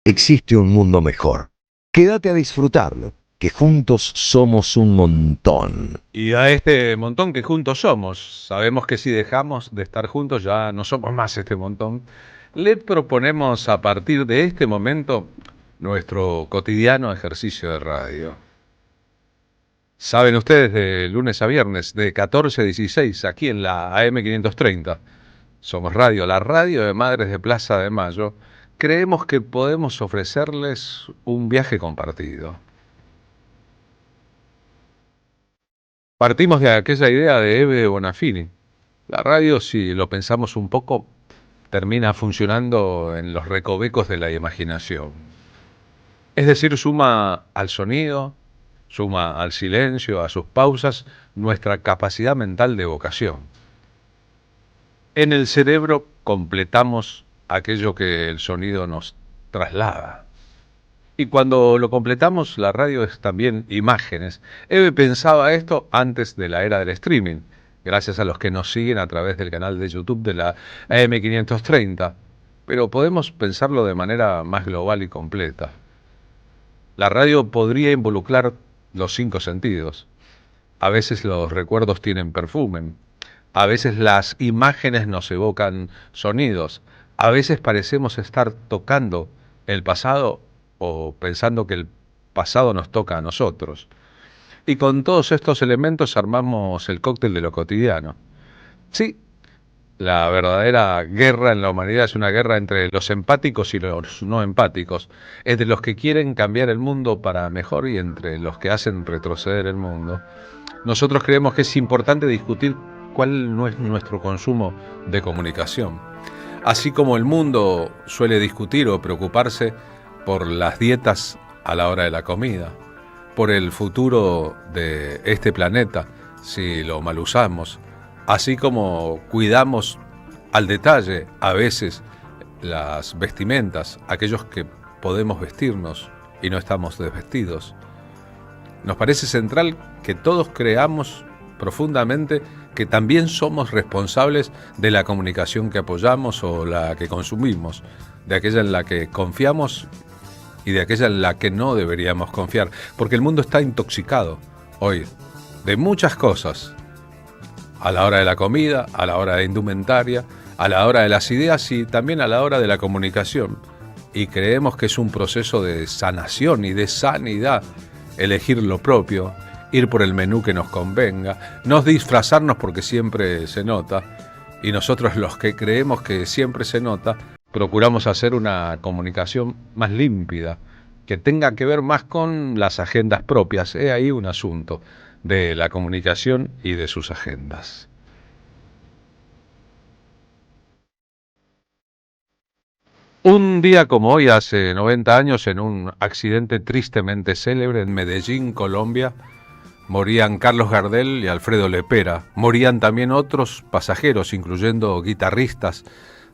existe un mundo mejor. Quédate a disfrutarlo, que juntos somos un montón. Y a este montón que juntos somos, sabemos que si dejamos de estar juntos ya no somos más este montón, le proponemos a partir de este momento nuestro cotidiano ejercicio de radio. Saben ustedes, de lunes a viernes, de 14 a 16, aquí en la AM530, Somos Radio, la radio de Madres de Plaza de Mayo, creemos que podemos ofrecerles un viaje compartido. Partimos de aquella idea de Eve Bonafini. La radio, si lo pensamos un poco, termina funcionando en los recovecos de la imaginación. Es decir, suma al sonido, suma al silencio, a sus pausas, nuestra capacidad mental de evocación. En el cerebro completamos aquello que el sonido nos traslada. Y cuando lo completamos, la radio es también imágenes. Eve pensaba esto antes de la era del streaming, gracias a los que nos siguen a través del canal de YouTube de la AM530, pero podemos pensarlo de manera más global y completa. La radio podría involucrar los 5 sentidos. A veces los recuerdos tienen perfume, a veces las imágenes nos evocan sonidos, a veces parecemos estar tocando el pasado o pensando que el pasado nos toca a nosotros. Y con todos estos elementos armamos el cóctel de lo cotidiano. Sí, la verdadera guerra en la humanidad es una guerra entre los empáticos y los no empáticos, entre los que quieren cambiar el mundo para mejor y entre los que hacen retroceder el mundo. Nosotros creemos que es importante discutir cuál no es nuestro consumo de comunicación. Así como el mundo suele discutir o preocuparse por las dietas a la hora de la comida, por el futuro de este planeta si lo mal usamos, así como cuidamos al detalle a veces las vestimentas, aquellos que podemos vestirnos y no estamos desvestidos. Nos parece central que todos creamos profundamente que también somos responsables de la comunicación que apoyamos o la que consumimos, de aquella en la que confiamos y de aquella en la que no deberíamos confiar, porque el mundo está intoxicado hoy de muchas cosas, a la hora de la comida, a la hora de indumentaria, a la hora de las ideas y también a la hora de la comunicación. Y creemos que es un proceso de sanación y de sanidad elegir lo propio, ir por el menú que nos convenga, no disfrazarnos porque siempre se nota, y nosotros los que creemos que siempre se nota, procuramos hacer una comunicación más límpida, que tenga que ver más con las agendas propias. He ahí un asunto de la comunicación y de sus agendas. Un día como hoy, hace 90 años, en un accidente tristemente célebre en Medellín, Colombia, morían Carlos Gardel y Alfredo Lepera. Morían también otros pasajeros, incluyendo guitarristas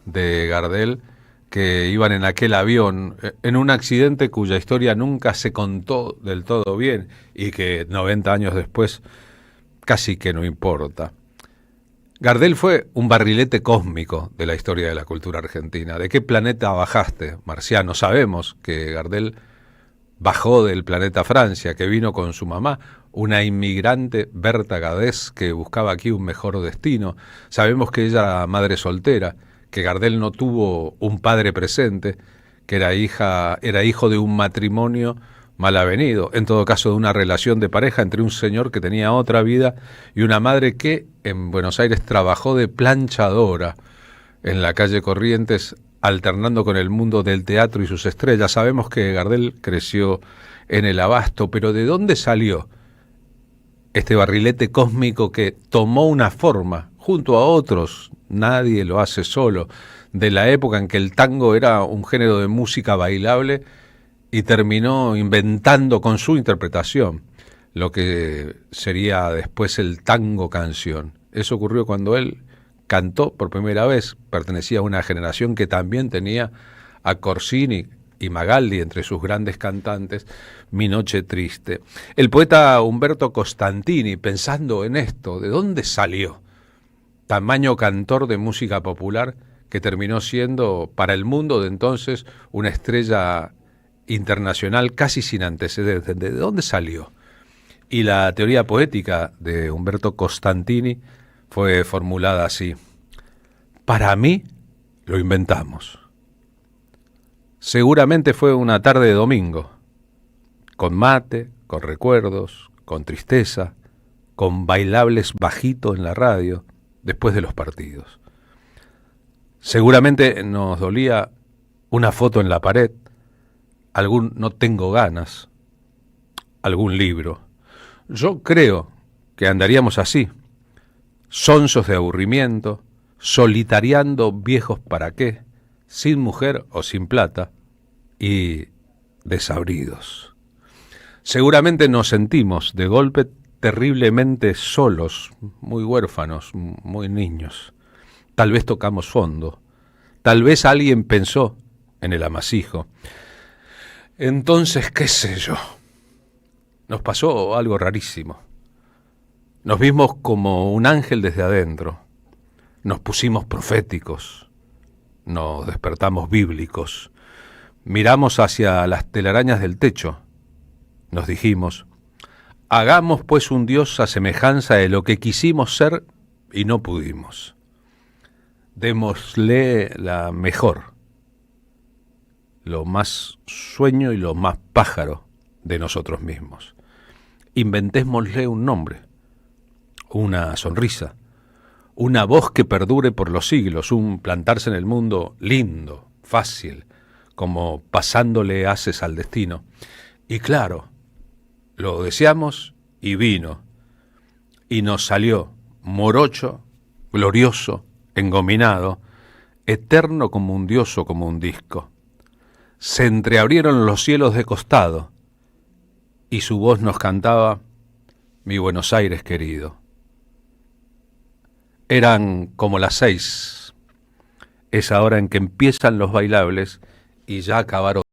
de Gardel, que iban en aquel avión, en un accidente cuya historia nunca se contó del todo bien y que 90 años después casi que no importa. Gardel fue un barrilete cósmico de la historia de la cultura argentina. ¿De qué planeta bajaste, marciano? Sabemos que Gardel bajó del planeta Francia, que vino con su mamá, una inmigrante, Berta Gadés, que buscaba aquí un mejor destino. Sabemos que ella era madre soltera, que Gardel no tuvo un padre presente, que era hijo de un matrimonio mal avenido, en todo caso de una relación de pareja entre un señor que tenía otra vida y una madre que en Buenos Aires trabajó de planchadora en la calle Corrientes, alternando con el mundo del teatro y sus estrellas. Sabemos que Gardel creció en el Abasto, pero ¿de dónde salió este barrilete cósmico que tomó una forma junto a otros? Nadie lo hace solo, de la época en que el tango era un género de música bailable y terminó inventando con su interpretación lo que sería después el tango canción. Eso ocurrió cuando él cantó por primera vez, pertenecía a una generación que también tenía a Corsini y Magaldi entre sus grandes cantantes, Mi Noche Triste. El poeta Humberto Costantini, pensando en esto, ¿de dónde salió tamaño cantor de música popular que terminó siendo para el mundo de entonces una estrella internacional casi sin antecedentes. ¿De dónde salió? Y la teoría poética de Umberto Costantini fue formulada así: para mí lo inventamos. Seguramente fue una tarde de domingo, con mate, con recuerdos, con tristeza, con bailables bajito en la radio, después de los partidos. Seguramente nos dolía una foto en la pared, algún no tengo ganas, algún libro. Yo creo que andaríamos así, sonsos de aburrimiento, solitariando viejos para qué, sin mujer o sin plata, y desabridos. Seguramente nos sentimos de golpe terriblemente solos, muy huérfanos, muy niños. Tal vez tocamos fondo, tal vez alguien pensó en el amasijo. Entonces, qué sé yo, nos pasó algo rarísimo. Nos vimos como un ángel desde adentro, nos pusimos proféticos, nos despertamos bíblicos, miramos hacia las telarañas del techo, nos dijimos: hagamos pues un Dios a semejanza de lo que quisimos ser y no pudimos. Démosle la mejor, lo más sueño y lo más pájaro de nosotros mismos. Inventémosle un nombre, una sonrisa, una voz que perdure por los siglos, un plantarse en el mundo lindo, fácil, como pasándole haces al destino. Y claro, lo deseamos y vino, y nos salió morocho, glorioso, engominado, eterno como un dios o como un disco. Se entreabrieron los cielos de costado, y su voz nos cantaba: mi Buenos Aires querido. Eran como las 6, esa hora en que empiezan los bailables y ya acabaron.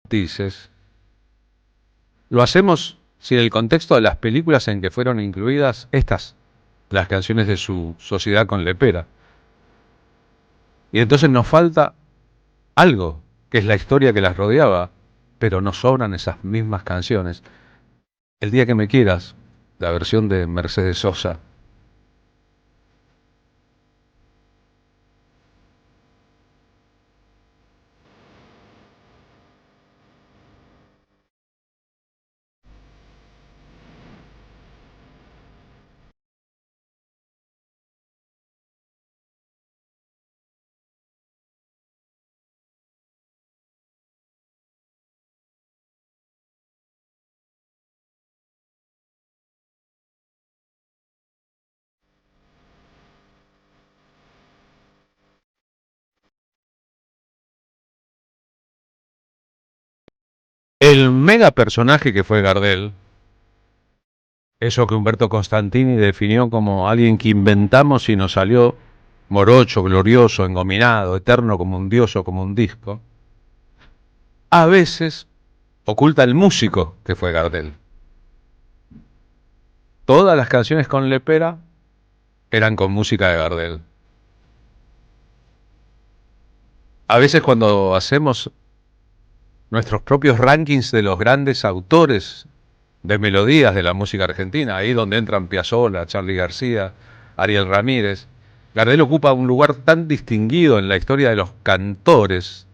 Dices, lo hacemos sin el contexto de las películas en que fueron incluidas estas. las canciones de su sociedad con Lepera. Y entonces nos falta algo, que es la historia que las rodeaba, pero nos sobran esas mismas canciones. El día que me quieras, la versión de Mercedes Sosa. El mega personaje que fue Gardel, eso que Humberto Constantini definió como alguien que inventamos y nos salió morocho, glorioso, engominado, eterno como un dios o como un disco, a veces oculta el músico que fue Gardel. Todas las canciones con Lepera eran con música de Gardel. A veces cuando hacemos nuestros propios rankings de los grandes autores de melodías de la música argentina, ahí donde entran Piazzolla, Charly García, Ariel Ramírez, Gardel ocupa un lugar tan distinguido en la historia de los cantores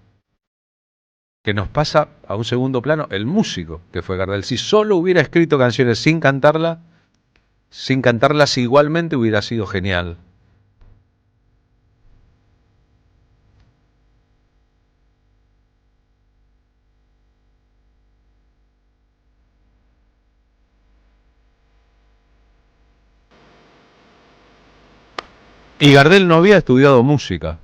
que nos pasa a un segundo plano el músico que fue Gardel. Si solo hubiera escrito canciones sin cantarlas igualmente hubiera sido genial. Y Gardel no había estudiado música.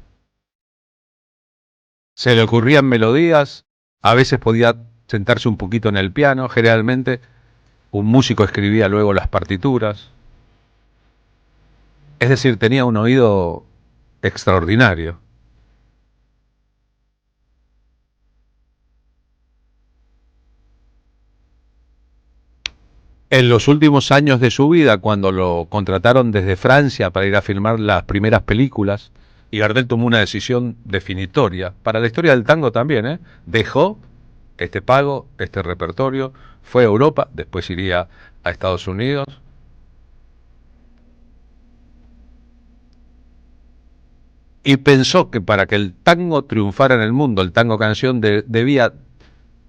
Se le ocurrían melodías, a veces podía sentarse un poquito en el piano, generalmente un músico escribía luego las partituras. Es decir, tenía un oído extraordinario. En los últimos años de su vida, cuando lo contrataron desde Francia para ir a filmar las primeras películas, y Gardel tomó una decisión definitoria, para la historia del tango también, dejó este pago, este repertorio, fue a Europa, después iría a Estados Unidos, y pensó que para que el tango triunfara en el mundo, el tango canción debía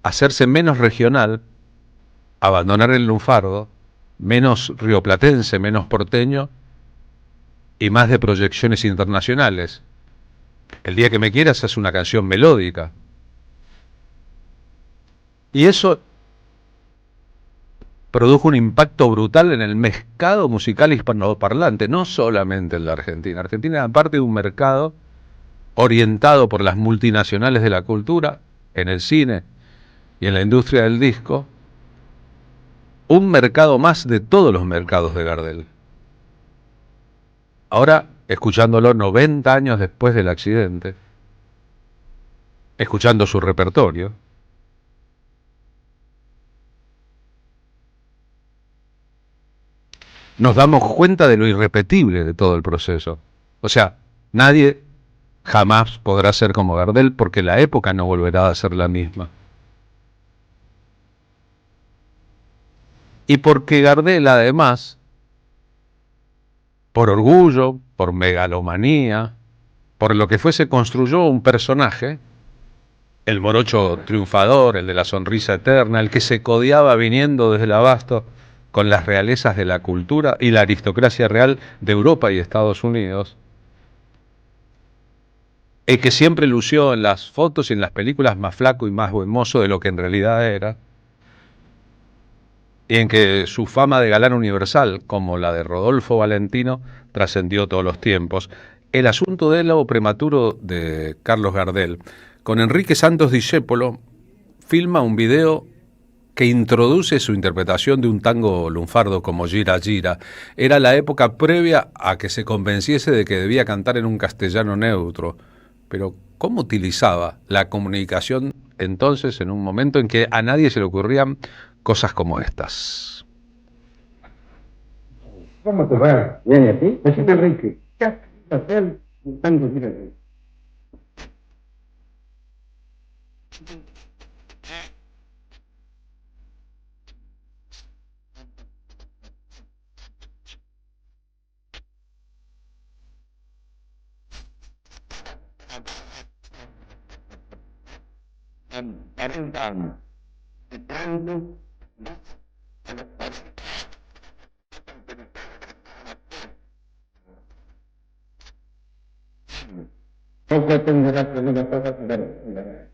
hacerse menos regional, abandonar el lunfardo, menos rioplatense, menos porteño y más de proyecciones internacionales. El día que me quieras es una canción melódica. Y eso produjo un impacto brutal en el mercado musical hispanoparlante, no solamente en la Argentina. Argentina era parte de un mercado orientado por las multinacionales de la cultura, en el cine y en la industria del disco, un mercado más de todos los mercados de Gardel. Ahora, escuchándolo 90 años después del accidente, escuchando su repertorio, nos damos cuenta de lo irrepetible de todo el proceso. O sea, nadie jamás podrá ser como Gardel porque la época no volverá a ser la misma. Y porque Gardel, además, por orgullo, por megalomanía, por lo que fuese, construyó un personaje, el morocho triunfador, el de la sonrisa eterna, el que se codeaba viniendo desde el abasto con las realezas de la cultura y la aristocracia real de Europa y Estados Unidos, el que siempre lució en las fotos y en las películas más flaco y más buen mozo de lo que en realidad era, y en que su fama de galán universal, como la de Rodolfo Valentino, trascendió todos los tiempos. El asunto del lobo prematuro de Carlos Gardel, con Enrique Santos Discépolo, filma un video que introduce su interpretación de un tango lunfardo como Gira Gira. Era la época previa a que se convenciese de que debía cantar en un castellano neutro. Pero ¿cómo utilizaba la comunicación entonces en un momento en que a nadie se le ocurrían cosas como estas? ¿Cómo te va? Bien, ¿y a ti? Decime, Enrique, ¿qué has querido hacer un tango libre? Poco tendrás que una cosa ver.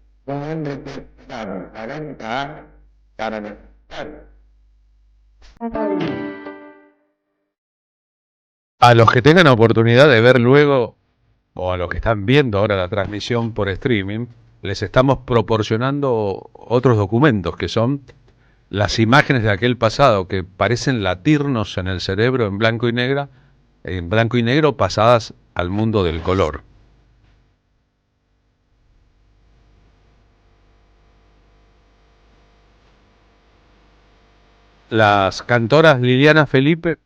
A los que tengan oportunidad de ver luego, o a los que están viendo ahora la transmisión por streaming, les estamos proporcionando otros documentos que son las imágenes de aquel pasado que parecen latirnos en el cerebro en blanco y negro pasadas al mundo del color. Las cantoras Liliana Felipe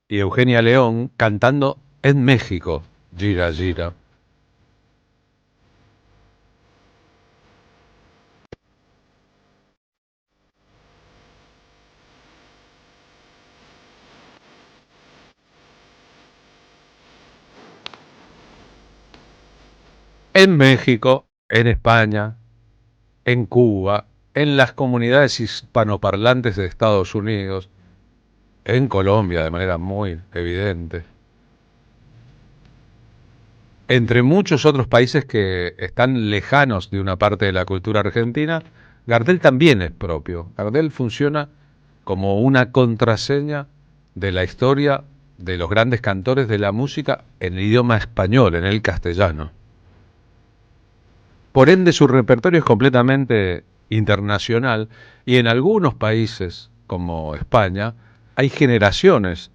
y Eugenia León cantando en México, Gira Gira. En México, en España, en Cuba, en las comunidades hispanoparlantes de Estados Unidos, en Colombia de manera muy evidente, entre muchos otros países que están lejanos de una parte de la cultura argentina, Gardel también es propio. Gardel funciona como una contraseña de la historia de los grandes cantores de la música en el idioma español, en el castellano. Por ende, su repertorio es completamente internacional y en algunos países, como España, hay generaciones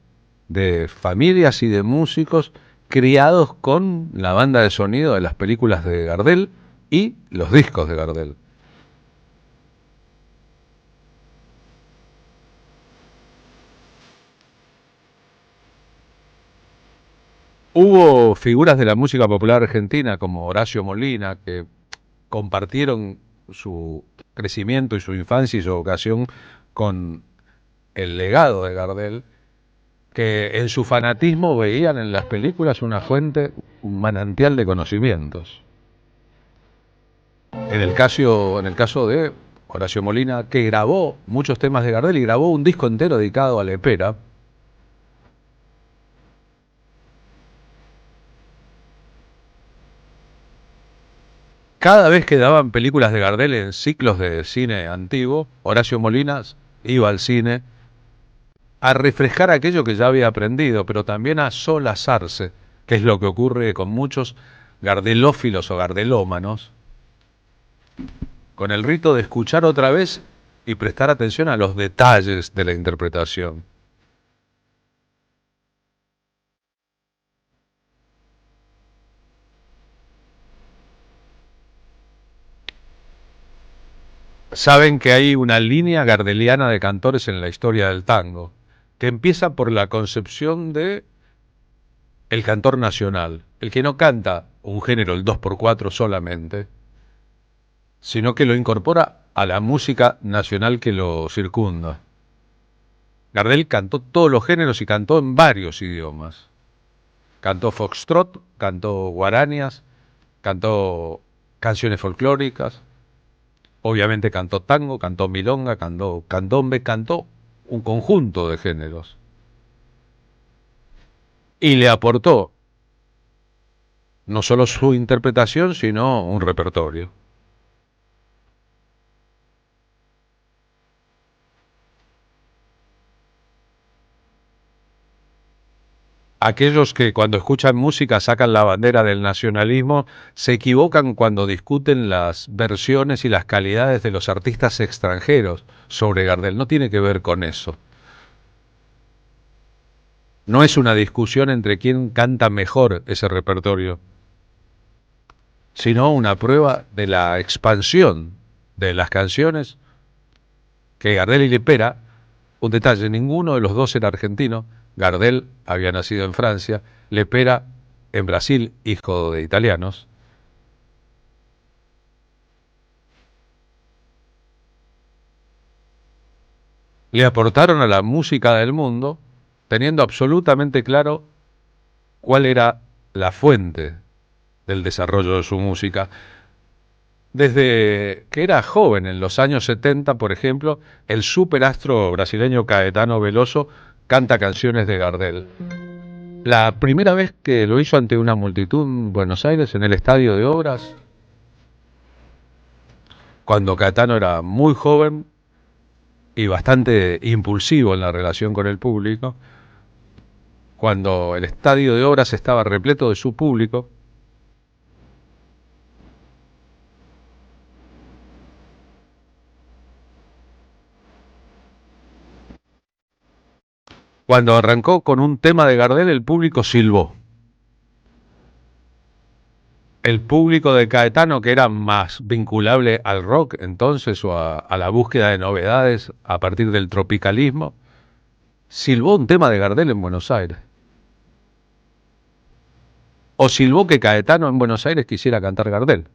de familias y de músicos criados con la banda de sonido de las películas de Gardel y los discos de Gardel. Hubo figuras de la música popular argentina como Horacio Molina que compartieron su crecimiento y su infancia y su vocación con el legado de Gardel, que en su fanatismo veían en las películas una fuente, un manantial de conocimientos. En el caso de Horacio Molina, que grabó muchos temas de Gardel y grabó un disco entero dedicado a Lepera, cada vez que daban películas de Gardel en ciclos de cine antiguo, Horacio Molina iba al cine a refrescar aquello que ya había aprendido, pero también a solazarse, que es lo que ocurre con muchos gardelófilos o gardelómanos, con el rito de escuchar otra vez y prestar atención a los detalles de la interpretación. Saben que hay una línea gardeliana de cantores en la historia del tango, que empieza por la concepción de el cantor nacional, el que no canta un género, el 2x4 solamente, sino que lo incorpora a la música nacional que lo circunda. Gardel cantó todos los géneros y cantó en varios idiomas. Cantó foxtrot, cantó guaranias, cantó canciones folclóricas, obviamente cantó tango, cantó milonga, cantó candombe, cantó un conjunto de géneros. Y le aportó no solo su interpretación, sino un repertorio. Aquellos que cuando escuchan música sacan la bandera del nacionalismo se equivocan cuando discuten las versiones y las calidades de los artistas extranjeros sobre Gardel. No tiene que ver con eso. No es una discusión entre quién canta mejor ese repertorio, sino una prueba de la expansión de las canciones que Gardel y Lepera, un detalle, ninguno de los dos era argentino, Gardel había nacido en Francia, Lepera en Brasil, hijo de italianos. Le aportaron a la música del mundo, teniendo absolutamente claro cuál era la fuente del desarrollo de su música. Desde que era joven, en los años 70, por ejemplo, el superastro brasileño Caetano Veloso canta canciones de Gardel. La primera vez que lo hizo ante una multitud en Buenos Aires, en el Estadio de Obras, cuando Caetano era muy joven y bastante impulsivo en la relación con el público, cuando el Estadio de Obras estaba repleto de su público, cuando arrancó con un tema de Gardel, el público silbó. El público de Caetano, que era más vinculable al rock entonces o a la búsqueda de novedades a partir del tropicalismo, silbó un tema de Gardel en Buenos Aires. O silbó que Caetano en Buenos Aires quisiera cantar Gardel.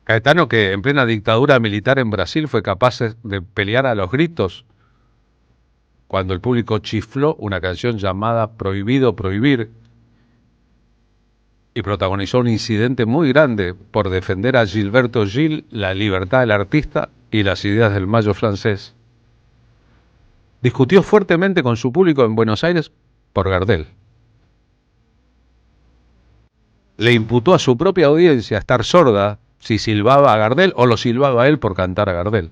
Caetano, que en plena dictadura militar en Brasil fue capaz de pelear a los gritos cuando el público chifló una canción llamada Prohibido Prohibir, y protagonizó un incidente muy grande por defender a Gilberto Gil, la libertad del artista y las ideas del Mayo francés. Discutió fuertemente con su público en Buenos Aires por Gardel. Le imputó a su propia audiencia estar sorda si silbaba a Gardel o lo silbaba a él por cantar a Gardel.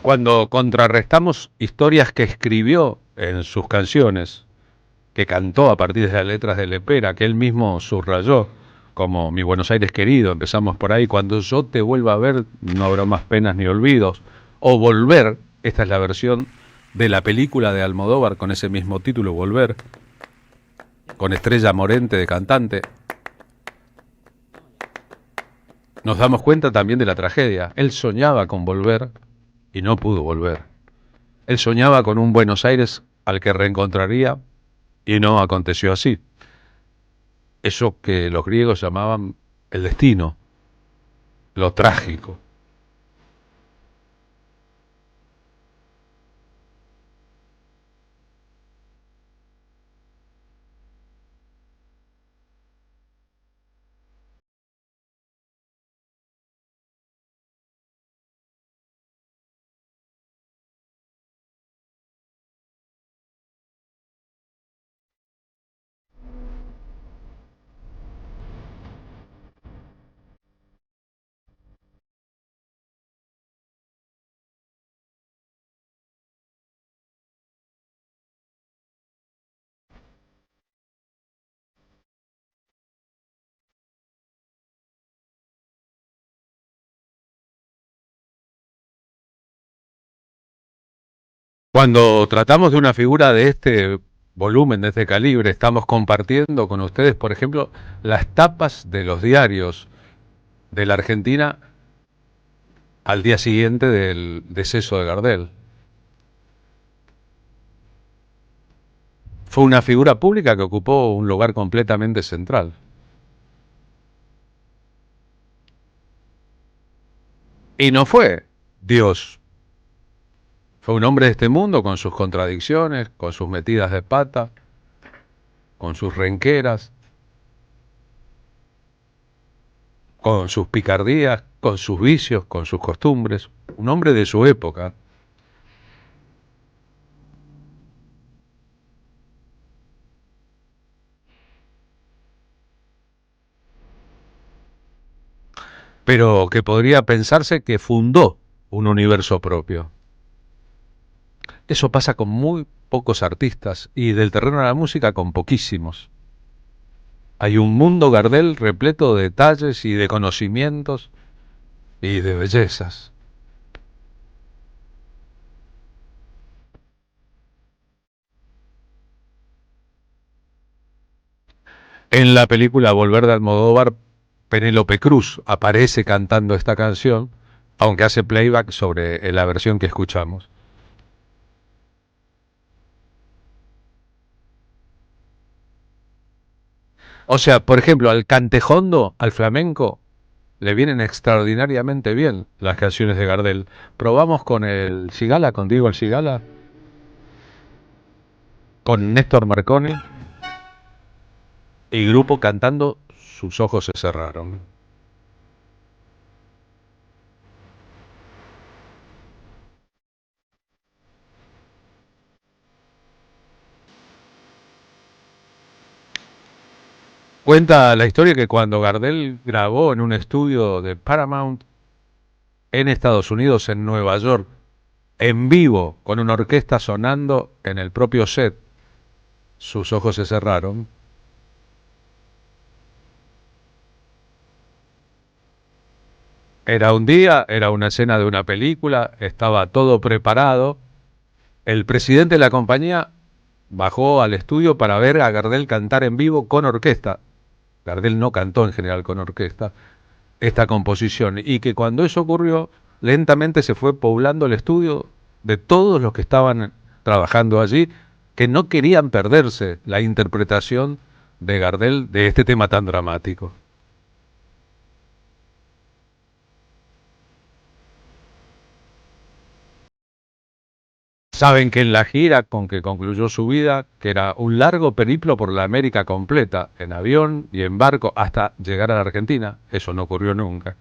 Cuando contrarrestamos historias que escribió en sus canciones, que cantó a partir de las letras de Lepera, que él mismo subrayó, como Mi Buenos Aires querido, empezamos por ahí, cuando yo te vuelva a ver no habrá más penas ni olvidos, o Volver, esta es la versión de la película de Almodóvar con ese mismo título, Volver, con Estrella Morente de cantante, nos damos cuenta también de la tragedia. Él soñaba con volver y no pudo volver. Él soñaba con un Buenos Aires al que reencontraría y no aconteció así. Eso que los griegos llamaban el destino, lo trágico. Cuando tratamos de una figura de este volumen, de este calibre, estamos compartiendo con ustedes, por ejemplo, las tapas de los diarios de la Argentina al día siguiente del deceso de Gardel. Fue una figura pública que ocupó un lugar completamente central. Y no fue Dios. Fue un hombre de este mundo con sus contradicciones, con sus metidas de pata, con sus renqueras, con sus picardías, con sus vicios, con sus costumbres. Un hombre de su época. Pero que podría pensarse que fundó un universo propio. Eso pasa con muy pocos artistas y del terreno de la música con poquísimos. Hay un mundo Gardel repleto de detalles y de conocimientos y de bellezas. En la película Volver de Almodóvar, Penélope Cruz aparece cantando esta canción, aunque hace playback sobre la versión que escuchamos. O sea, por ejemplo, al cantejondo, al flamenco, le vienen extraordinariamente bien las canciones de Gardel. Probamos con el Cigala, con Diego el Cigala, con Néstor Marconi y grupo cantando Sus ojos se cerraron. Cuenta la historia que cuando Gardel grabó en un estudio de Paramount en Estados Unidos, en Nueva York, en vivo, con una orquesta sonando en el propio set, sus ojos se cerraron. Era un día, era una escena de una película, estaba todo preparado. El presidente de la compañía bajó al estudio para ver a Gardel cantar en vivo con orquesta. Gardel no cantó en general con orquesta esta composición, y que cuando eso ocurrió, lentamente se fue poblando el estudio de todos los que estaban trabajando allí, que no querían perderse la interpretación de Gardel de este tema tan dramático. Saben que en la gira con que concluyó su vida, que era un largo periplo por la América completa, en avión y en barco hasta llegar a la Argentina, eso no ocurrió nunca,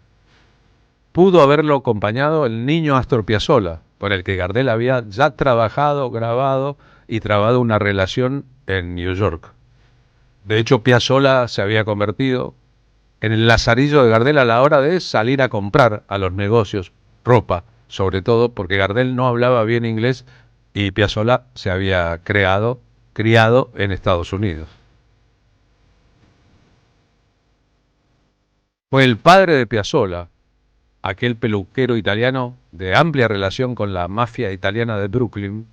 pudo haberlo acompañado el niño Astor Piazzolla, por el que Gardel había ya trabajado, grabado y trabado una relación en New York. De hecho, Piazzolla se había convertido en el lazarillo de Gardel a la hora de salir a comprar a los negocios ropa, sobre todo porque Gardel no hablaba bien inglés y Piazzolla se había criado en Estados Unidos. Fue el padre de Piazzolla, aquel peluquero italiano de amplia relación con la mafia italiana de Brooklyn,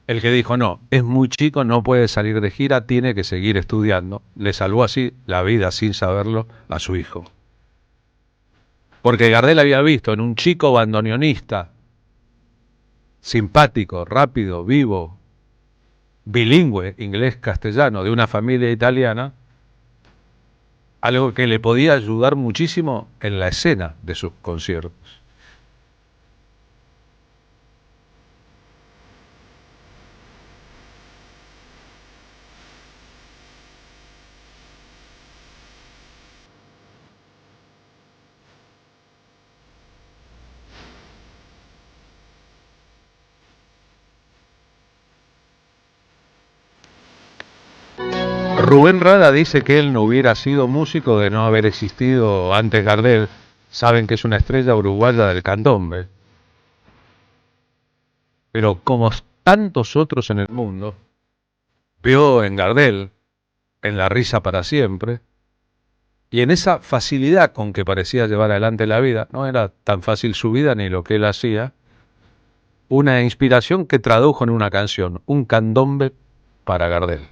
el que dijo, no, es muy chico, no puede salir de gira, tiene que seguir estudiando. Le salvó así la vida, sin saberlo, a su hijo. Porque Gardel había visto en un chico bandoneonista, simpático, rápido, vivo, bilingüe, inglés-castellano, de una familia italiana, algo que le podía ayudar muchísimo en la escena de sus conciertos. Rubén Rada dice que él no hubiera sido músico de no haber existido antes Gardel. Saben que es una estrella uruguaya del candombe. Pero como tantos otros en el mundo, vio en Gardel, en La risa para siempre, y en esa facilidad con que parecía llevar adelante la vida, no era tan fácil su vida ni lo que él hacía, una inspiración que tradujo en una canción, un candombe para Gardel.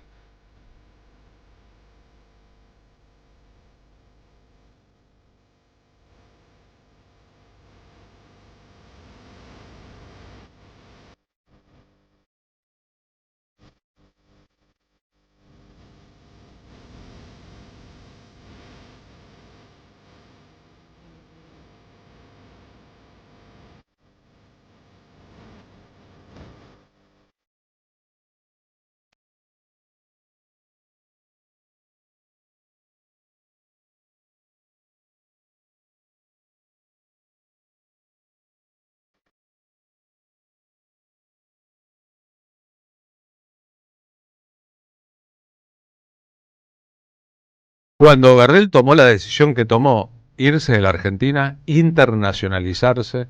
Cuando Gardel tomó la decisión que tomó, irse de la Argentina, internacionalizarse,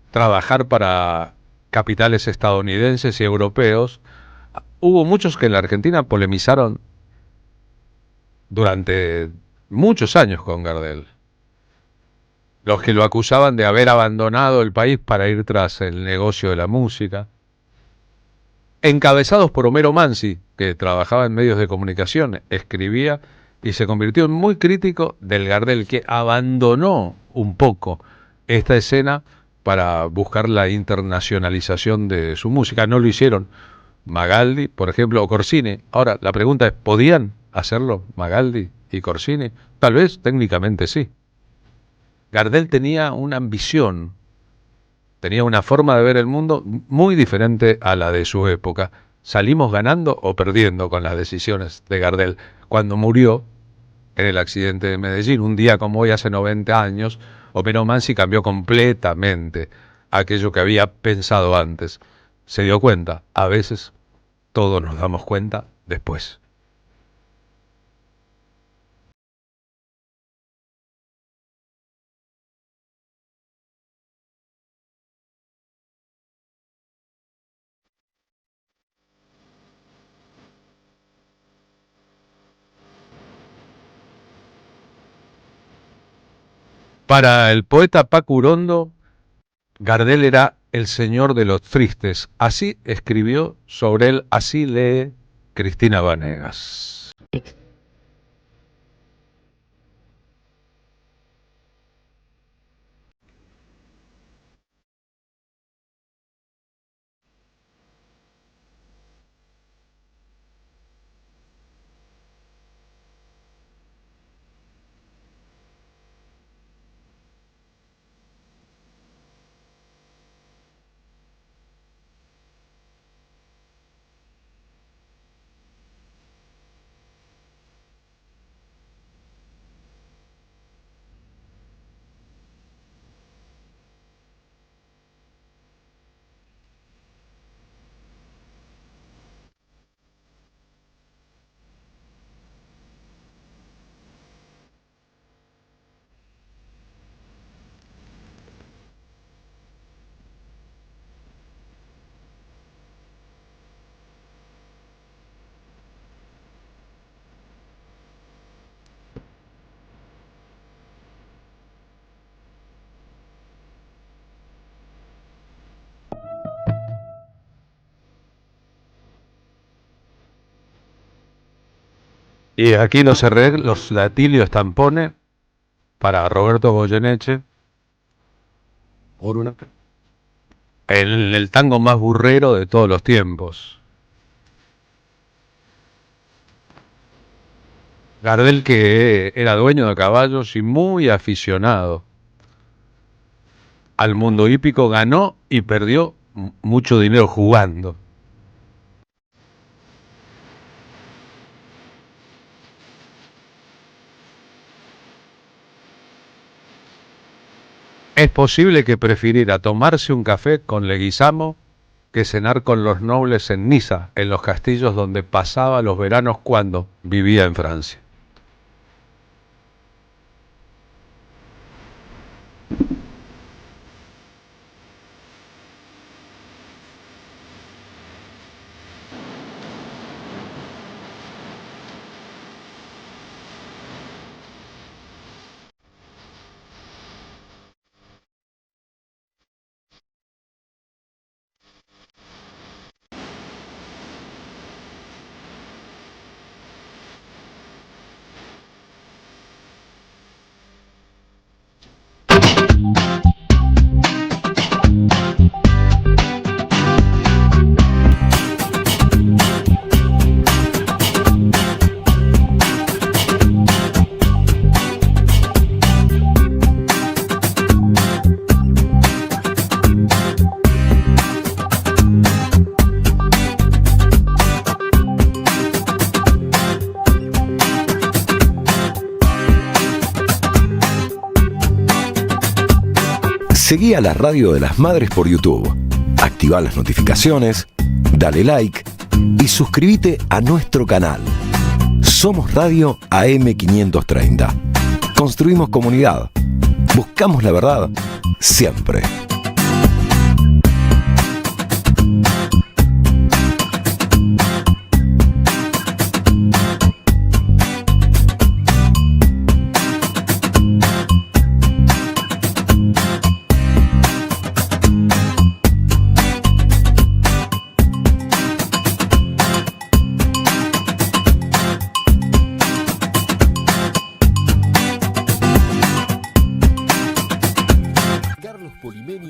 trabajar para capitales estadounidenses y europeos, hubo muchos que en la Argentina polemizaron durante muchos años con Gardel. Los que lo acusaban de haber abandonado el país para ir tras el negocio de la música. encabezados por Homero Mansi, que trabajaba en medios de comunicación, escribía y se convirtió en muy crítico del Gardel, que abandonó un poco esta escena para buscar la internacionalización de su música. No lo hicieron Magaldi, por ejemplo, o Corsini. Ahora, la pregunta es, ¿podían hacerlo Magaldi y Corsini? Tal vez técnicamente sí. Gardel tenía una ambición, tenía una forma de ver el mundo muy diferente a la de su época. Salimos ganando o perdiendo con las decisiones de Gardel. Cuando murió en el accidente de Medellín, un día como hoy hace 90 años, Homero Mansi cambió completamente aquello que había pensado antes. Se dio cuenta, a veces todos nos damos cuenta después. Para el poeta Paco Urondo, Gardel era el señor de los tristes. Así escribió sobre él, así lee Cristina Vanegas. Y aquí los Datilio Stampone para Roberto Goyeneche, en el tango más burrero de todos los tiempos. Gardel, que era dueño de caballos y muy aficionado al mundo hípico, ganó y perdió mucho dinero jugando. Es posible que prefiriera tomarse un café con Leguizamo que cenar con los nobles en Niza, en los castillos donde pasaba los veranos cuando vivía en Francia. Seguí a la Radio de las Madres por YouTube, activa las notificaciones, dale like y suscríbete a nuestro canal. Somos Radio AM530. Construimos comunidad. Buscamos la verdad siempre.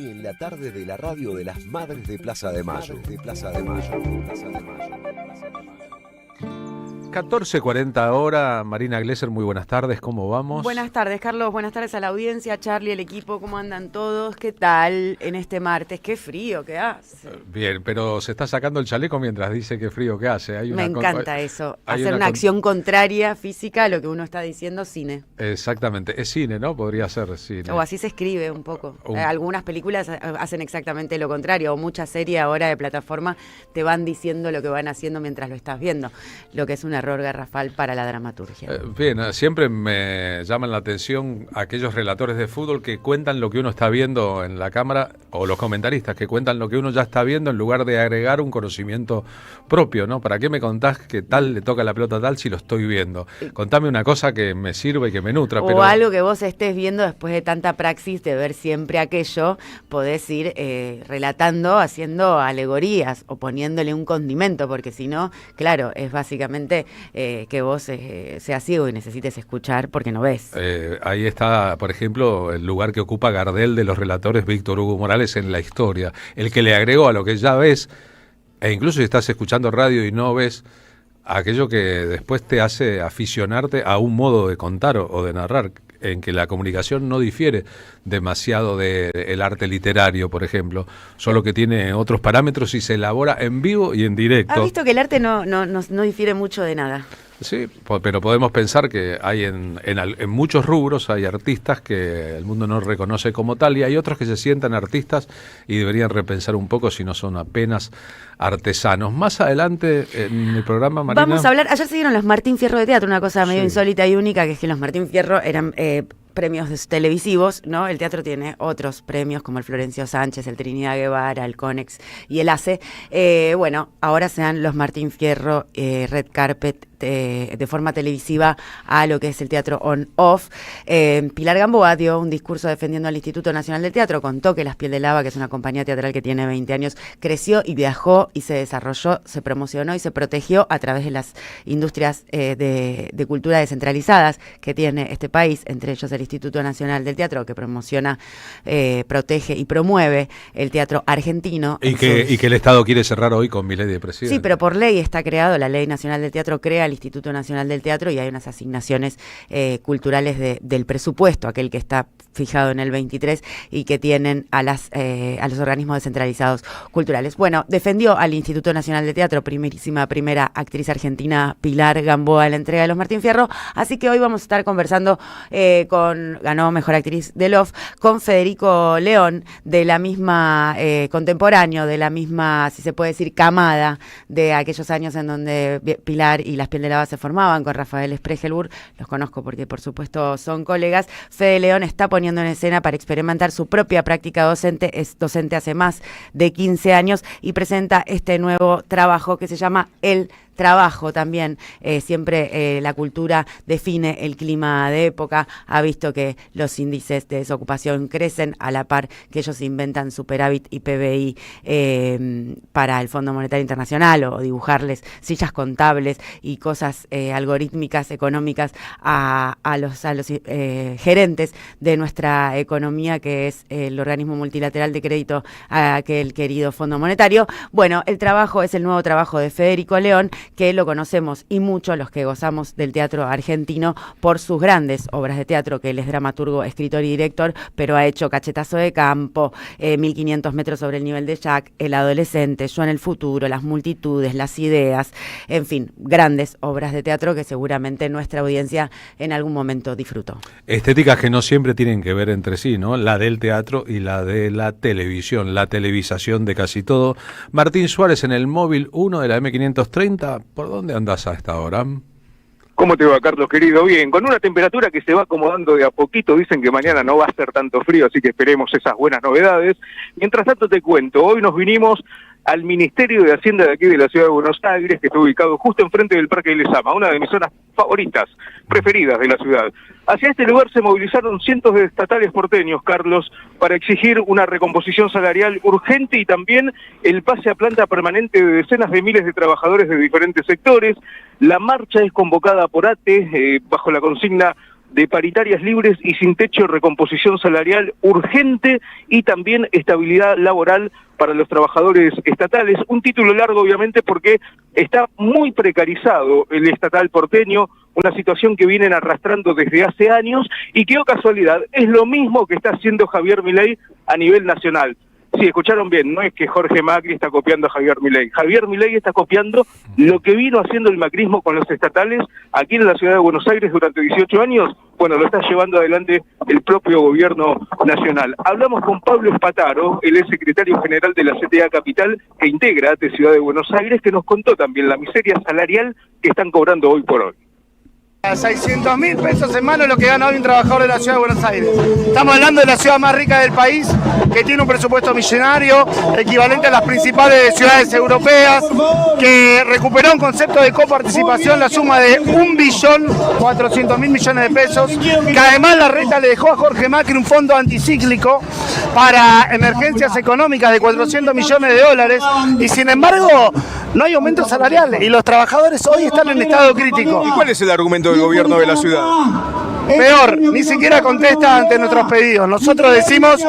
Martini en la tarde de la radio de las Madres de Plaza de Mayo. 14:40 hora, Marina Glesser, muy buenas tardes, ¿cómo vamos? Buenas tardes, Carlos, buenas tardes a la audiencia, Charlie, el equipo, ¿cómo andan todos? ¿Qué tal en este martes? ¡Qué frío que hace! Bien, pero se está sacando el chaleco mientras dice qué frío que hace. Me encanta eso, hacer una acción contraria física a lo que uno está diciendo, cine. Exactamente, es cine, ¿no? Podría ser cine. O así se escribe un poco. Algunas películas hacen exactamente lo contrario, o muchas series ahora de plataforma te van diciendo lo que van haciendo mientras lo estás viendo, lo que es una error garrafal para la dramaturgia. Bien, siempre me llaman la atención aquellos relatores de fútbol que cuentan lo que uno está viendo en la cámara, o los comentaristas que cuentan lo que uno ya está viendo en lugar de agregar un conocimiento propio, ¿no? ¿Para qué me contás que tal le toca la pelota a tal si lo estoy viendo? Contame una cosa que me sirva y que me nutra. O algo que vos estés viendo después de tanta praxis de ver siempre aquello, podés ir relatando, haciendo alegorías o poniéndole un condimento, porque si no, claro, es básicamente que vos seas ciego y necesites escuchar porque no ves. Ahí está, por ejemplo, el lugar que ocupa Gardel de los relatores Víctor Hugo Morales en la historia, el que le agregó a lo que ya ves, e incluso si estás escuchando radio y no ves, aquello que después te hace aficionarte a un modo de contar o de narrar, en que la comunicación no difiere demasiado del arte literario, por ejemplo, solo que tiene otros parámetros y se elabora en vivo y en directo. ¿Has visto que el arte no difiere mucho de nada? Sí, pero podemos pensar que hay en muchos rubros hay artistas que el mundo no reconoce como tal y hay otros que se sientan artistas y deberían repensar un poco si no son apenas artesanos. Más adelante en el programa, Marina... Vamos a hablar, ayer se dieron los Martín Fierro de teatro, una cosa medio insólita y única, que es que los Martín Fierro eran... premios televisivos, ¿no? El teatro tiene otros premios como el Florencio Sánchez, el Trinidad Guevara, el Conex y el ACE. Bueno, ahora se dan los Martín Fierro Red Carpet de forma televisiva a lo que es el teatro on-off. Pilar Gamboa dio un discurso defendiendo al Instituto Nacional del Teatro, contó que Las Piel de Lava, que es una compañía teatral que tiene 20 años, creció y viajó y se desarrolló, se promocionó y se protegió a través de las industrias de cultura descentralizadas que tiene este país, entre ellos el Instituto Nacional del Teatro, que promociona, protege y promueve el teatro argentino. Y que el Estado quiere cerrar hoy con Milei de presidente. Sí, pero por ley está creado, la Ley Nacional del Teatro crea el Instituto Nacional del Teatro y hay unas asignaciones culturales del presupuesto, aquel que está fijado en el 23 y que tienen a los organismos descentralizados culturales. Bueno, defendió al Instituto Nacional de Teatro, primera actriz argentina Pilar Gamboa en la entrega de los Martín Fierro, así que hoy vamos a estar conversando ganó Mejor Actriz del OFF, con Federico León, de la misma contemporáneo, de la misma, si se puede decir, camada de aquellos años en donde Pilar y Las Piel de Lava se formaban, con Rafael Spregelburg, los conozco porque por supuesto son colegas. Fede León está poniendo en escena para experimentar su propia práctica docente, es docente hace más de 15 años y presenta este nuevo trabajo que se llama El Trabajo también. Siempre la cultura define el clima de época, ha visto que los índices de desocupación crecen a la par que ellos inventan superávit y PBI para el Fondo Monetario Internacional o dibujarles sillas contables y cosas algorítmicas económicas a los gerentes de nuestra economía, que es el organismo multilateral de crédito, aquel querido Fondo Monetario. Bueno, El Trabajo es el nuevo trabajo de Federico León, que lo conocemos y mucho los que gozamos del teatro argentino por sus grandes obras de teatro, que él es dramaturgo, escritor y director, pero ha hecho Cachetazo de Campo, 1500 metros sobre el nivel de Jack, El Adolescente, Yo en el Futuro, Las Multitudes, Las Ideas, en fin, grandes obras de teatro que seguramente nuestra audiencia en algún momento disfrutó. Estéticas que no siempre tienen que ver entre sí, ¿no? La del teatro y la de la televisión, la televisación de casi todo. Martín Suárez en el móvil 1 de la M530. ¿Por dónde andás a esta hora? ¿Cómo te va, Carlos, querido? Bien, con una temperatura que se va acomodando de a poquito. Dicen que mañana no va a ser tanto frío, así que esperemos esas buenas novedades. Mientras tanto te cuento, hoy nos vinimos al Ministerio de Hacienda de aquí de la Ciudad de Buenos Aires, que está ubicado justo enfrente del Parque de Lezama, una de mis zonas favoritas, preferidas de la ciudad. Hacia este lugar se movilizaron cientos de estatales porteños, Carlos, para exigir una recomposición salarial urgente y también el pase a planta permanente de decenas de miles de trabajadores de diferentes sectores. La marcha es convocada por ATE, bajo la consigna de paritarias libres y sin techo de recomposición salarial urgente y también estabilidad laboral para los trabajadores estatales. Un título largo, obviamente, porque está muy precarizado el estatal porteño, una situación que vienen arrastrando desde hace años y que, oh casualidad, es lo mismo que está haciendo Javier Milei a nivel nacional. Sí, escucharon bien, no es que Jorge Macri está copiando a Javier Milei. Javier Milei está copiando lo que vino haciendo el macrismo con los estatales aquí en la ciudad de Buenos Aires durante 18 años. Bueno, lo está llevando adelante el propio gobierno nacional. Hablamos con Pablo Espataro, él es secretario general de la CTA Capital, que integra de Ciudad de Buenos Aires, que nos contó también la miseria salarial que están cobrando hoy por hoy. A 600.000 pesos en mano lo que gana hoy un trabajador de la ciudad de Buenos Aires. Estamos hablando de la ciudad más rica del país, que tiene un presupuesto millonario, equivalente a las principales ciudades europeas, que recuperó un concepto de coparticipación, la suma de 1.400.000 millones de pesos, que además la reta le dejó a Jorge Macri un fondo anticíclico para emergencias económicas de 400 millones de dólares, y sin embargo no hay aumento salarial, y los trabajadores hoy están en estado crítico. ¿Y cuál es el argumento del gobierno de la ciudad? Peor, ni siquiera contesta ante nuestros pedidos. Nosotros decimos,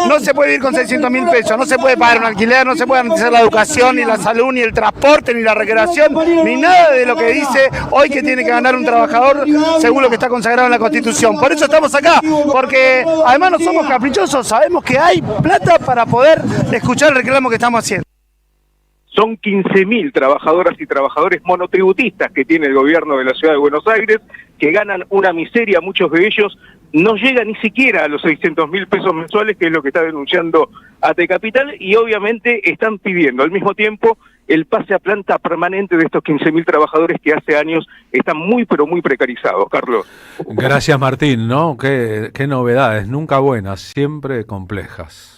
no se puede vivir con 600.000 pesos, no se puede pagar un alquiler, no se puede garantizar la educación, ni la salud, ni el transporte, ni la recreación, ni nada de lo que dice hoy que tiene que ganar un trabajador según lo que está consagrado en la Constitución. Por eso estamos acá, porque además no somos caprichosos, sabemos que hay plata para poder escuchar el reclamo que estamos haciendo. Son 15.000 trabajadoras y trabajadores monotributistas que tiene el gobierno de la ciudad de Buenos Aires, que ganan una miseria, muchos de ellos no llegan ni siquiera a los 600.000 pesos mensuales, que es lo que está denunciando AT Capital, y obviamente están pidiendo al mismo tiempo el pase a planta permanente de estos 15.000 trabajadores que hace años están muy, pero muy precarizados. Carlos. Gracias, Martín, ¿no? Qué novedades, nunca buenas, siempre complejas.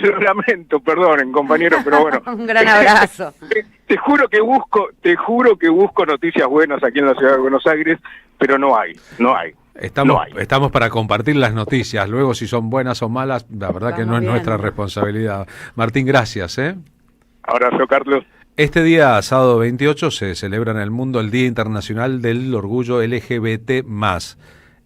Lo lamento, perdonen, compañeros, pero bueno. Un gran abrazo. Te juro que busco noticias buenas aquí en la ciudad de Buenos Aires, pero no hay. Estamos para compartir las noticias, luego si son buenas o malas, la verdad que no es nuestra responsabilidad. Martín, gracias. Abrazo, Carlos. Este día, sábado 28, se celebra en el mundo el Día Internacional del Orgullo LGBT+.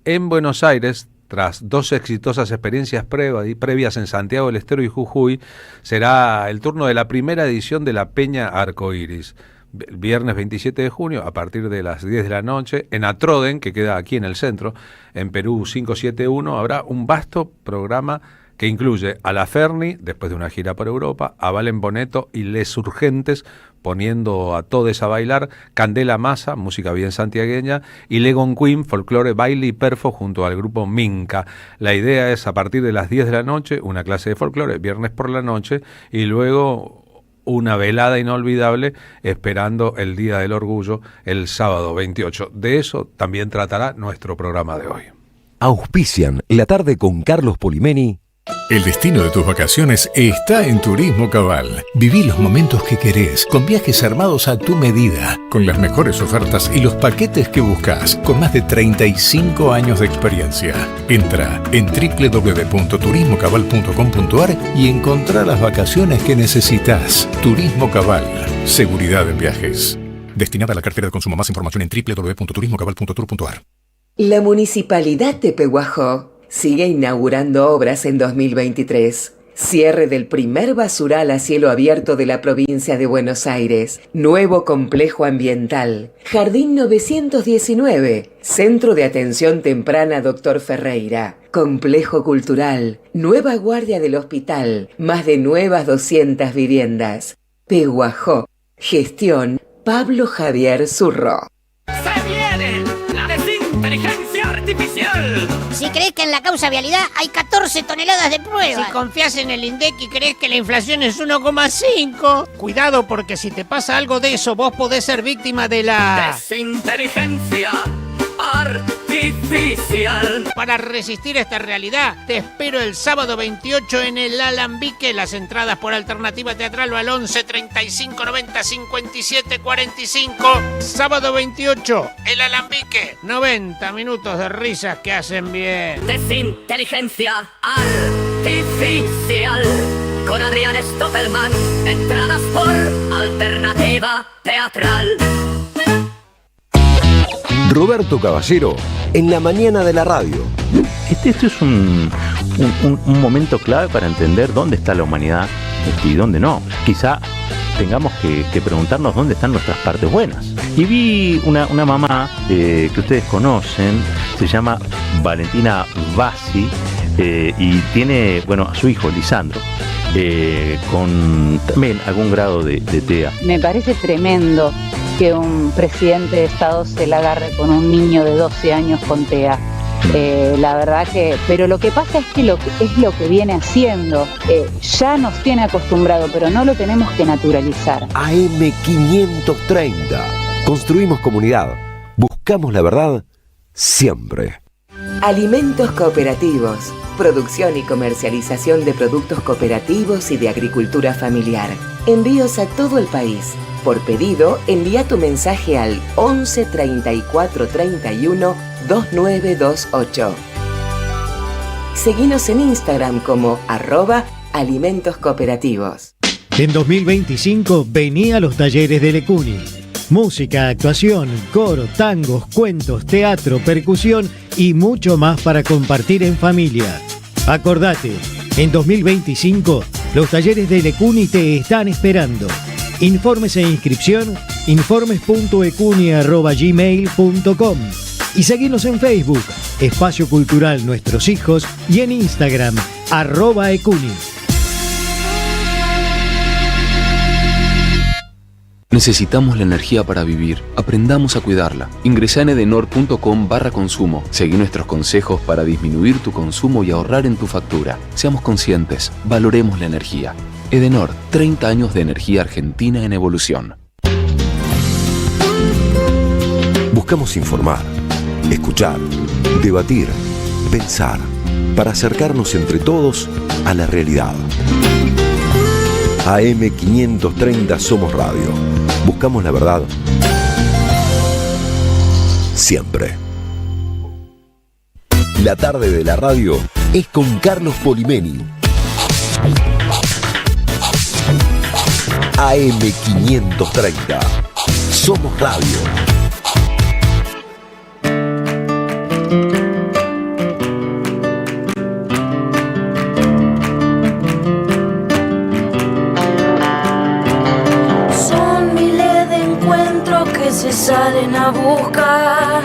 En Buenos Aires, tras 2 exitosas experiencias previas en Santiago del Estero y Jujuy, será el turno de la primera edición de la Peña Arcoíris. El viernes 27 de junio, a partir de las 10 de la noche, en Atroden, que queda aquí en el centro, en Perú 571, habrá un vasto programa que incluye a La Ferni, después de una gira por Europa, a Valen Boneto y Les Urgentes, poniendo a todos a bailar, Candela Massa, música bien santiagueña, y Legon Queen, folclore, baile y perfo junto al grupo Minca. La idea es, a partir de las 10 de la noche, una clase de folclore, viernes por la noche, y luego una velada inolvidable esperando el Día del Orgullo el sábado 28. De eso también tratará nuestro programa de hoy. Auspician La Tarde con Carlos Polimeni. El destino de tus vacaciones está en Turismo Cabal. Viví los momentos que querés, con viajes armados a tu medida, con las mejores ofertas y los paquetes que buscas, con más de 35 años de experiencia. Entra en www.turismocabal.com.ar y encontrá las vacaciones que necesitas. Turismo Cabal, seguridad en viajes. Destinada a la cartera de consumo. Más información en www.turismocabal.tour.ar. La Municipalidad de Pehuajó sigue inaugurando obras en 2023. Cierre del primer basural a cielo abierto de la provincia de Buenos Aires. Nuevo complejo ambiental. Jardín 919. Centro de Atención Temprana Dr. Ferreira. Complejo cultural. Nueva guardia del hospital. Más de nuevas 200 viviendas. Pehuajó. Gestión Pablo Javier Zurro. ¡Se viene la desinteligencia artificial! Si crees que en la causa vialidad hay 14 toneladas de pruebas. Si confías en el INDEC y crees que la inflación es 1,5. Cuidado, porque si te pasa algo de eso, vos podés ser víctima de la desinteligencia artificial. Para resistir esta realidad, te espero el sábado 28 en el Alambique. Las entradas por Alternativa Teatral o al 11 35 90 57 45. Sábado 28, el Alambique. 90 minutos de risas que hacen bien. Desinteligencia artificial. Con Adrián Stoppelman. Entradas por Alternativa Teatral. Roberto Caballero en la mañana de la radio. Esto es un momento clave para entender dónde está la humanidad y dónde no. Quizá tengamos que preguntarnos dónde están nuestras partes buenas. Y vi una mamá que ustedes conocen, se llama Valentina Bassi, y tiene, a su hijo Lisandro, con también algún grado de TEA. Me parece tremendo que un presidente de Estado se la agarre con un niño de 12 años con TEA. La verdad pero lo que pasa es que lo que viene haciendo, ya nos tiene acostumbrado, pero no lo tenemos que naturalizar. AM530. Construimos comunidad. Buscamos la verdad siempre. Alimentos cooperativos. Producción y comercialización de productos cooperativos y de agricultura familiar. Envíos a todo el país. Por pedido, envía tu mensaje al 11 34 31 2928. Seguinos en Instagram como @alimentoscooperativos. En 2025 vení a los talleres de Lecuni. Música, actuación, coro, tangos, cuentos, teatro, percusión y mucho más para compartir en familia. Acordate, en 2025 los talleres de Lecuni te están esperando. Informes e inscripción, informes.ecuni@gmail.com y seguinos en Facebook, Espacio Cultural Nuestros Hijos, y en Instagram, @ecuni. Necesitamos la energía para vivir. Aprendamos a cuidarla. Ingresá en edenor.com/consumo. Seguí nuestros consejos para disminuir tu consumo y ahorrar en tu factura. Seamos conscientes. Valoremos la energía. Edenor, 30 años de energía argentina en evolución. Buscamos informar, escuchar, debatir, pensar, para acercarnos entre todos a la realidad. AM530 Somos Radio. Buscamos la verdad siempre. La tarde de la radio es con Carlos Polimeni. AM530 Somos Radio. Se salen a buscar.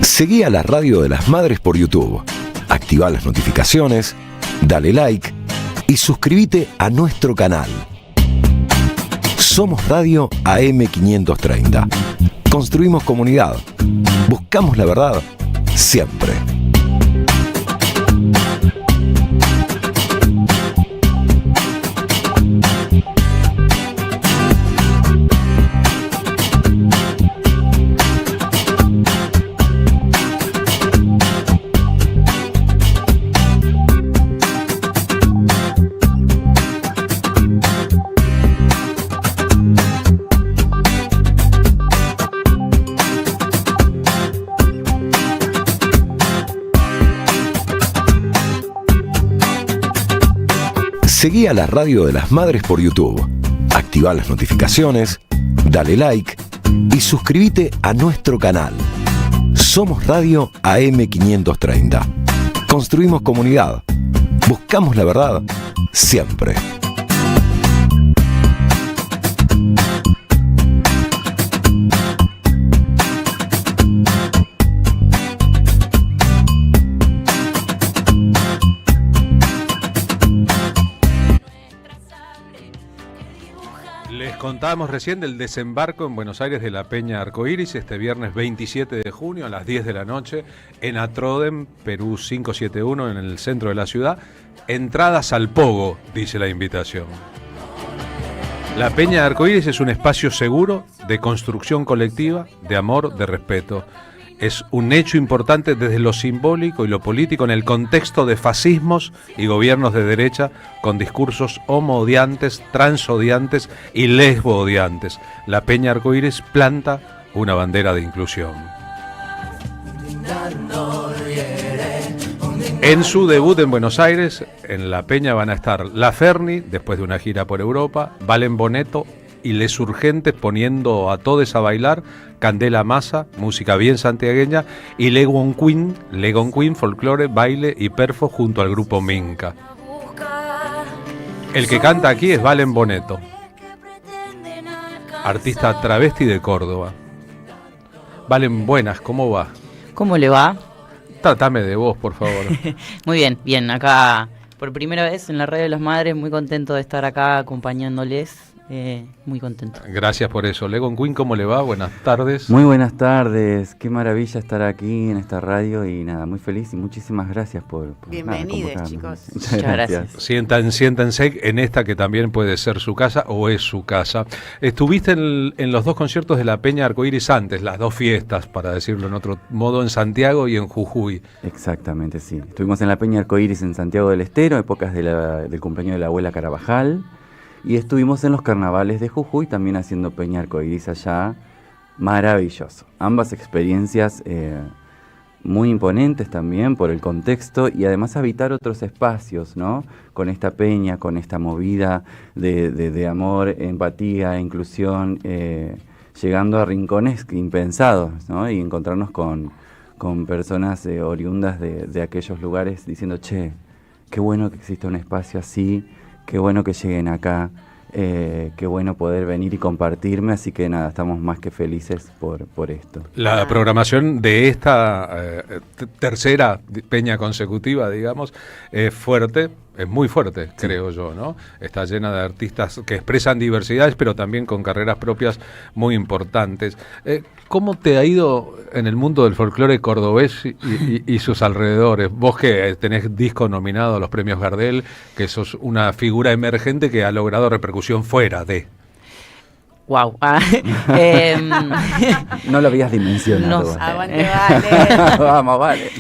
Seguí a la Radio de las Madres por YouTube. Activá las notificaciones, dale like y suscríbete a nuestro canal. Somos Radio AM530. Construimos comunidad. Buscamos la verdad siempre. Seguí a la Radio de las Madres por YouTube. Activá las notificaciones, dale like y suscríbete a nuestro canal. Somos Radio AM530. Construimos comunidad. Buscamos la verdad siempre. Contábamos recién del desembarco en Buenos Aires de la Peña Arcoíris este viernes 27 de junio a las 10 de la noche en Atrodem, Perú 571, en el centro de la ciudad. Entradas al Pogo, dice la invitación. La Peña Arcoíris es un espacio seguro de construcción colectiva, de amor, de respeto. Es un hecho importante desde lo simbólico y lo político en el contexto de fascismos y gobiernos de derecha con discursos homo-odiantes, trans-odiantes y lesbo-odiantes. La Peña Arcoíris planta una bandera de inclusión. En su debut en Buenos Aires, en La Peña van a estar La Ferni, después de una gira por Europa, Valen Boneto y Les Urgentes poniendo a todos a bailar, Candela Massa, música bien santiagueña, y Legon Queen, folclore, baile y perfo junto al grupo Minca. El que canta aquí es Valen Boneto, artista travesti de Córdoba. Valen, buenas, ¿cómo va? ¿Cómo le va? Trátame de vos, por favor. Muy bien, bien, acá por primera vez en la Radio de las Madres, muy contento de estar acá acompañándoles, muy contento. Gracias por eso. Legon Queen, ¿cómo le va? Buenas tardes. Muy buenas tardes, qué maravilla estar aquí en esta radio y nada, muy feliz y muchísimas gracias por bienvenidos, chicos. Muchas gracias. Siéntense en esta que también puede ser su casa o es su casa. Estuviste en los dos conciertos de la Peña Arcoíris antes, las dos fiestas, para decirlo en otro modo, en Santiago y en Jujuy. Exactamente, sí. Estuvimos en la Peña Arcoíris en Santiago del Estero, épocas del cumpleaños de la abuela Carabajal. Y estuvimos en los carnavales de Jujuy también haciendo Peña Arcoíris allá. Maravilloso. Ambas experiencias muy imponentes también por el contexto y además habitar otros espacios, ¿no? Con esta peña, con esta movida de amor, empatía, inclusión, llegando a rincones impensados, ¿no? Y encontrarnos con personas oriundas de aquellos lugares diciendo, che, qué bueno que exista un espacio así. Qué bueno que lleguen acá, qué bueno poder venir y compartirme, así que nada, estamos más que felices por esto. La programación de esta tercera peña consecutiva, digamos, es fuerte, es muy fuerte, sí. Creo yo, ¿no? Está llena de artistas que expresan diversidades, pero también con carreras propias muy importantes. ¿Cómo te ha ido en el mundo del folclore cordobés y sus alrededores? Vos que tenés disco nominado a los premios Gardel, que sos una figura emergente que ha logrado repercusión fuera de... Wow. No lo habías dimensionado. Aguante, Vale. Vamos, Vale.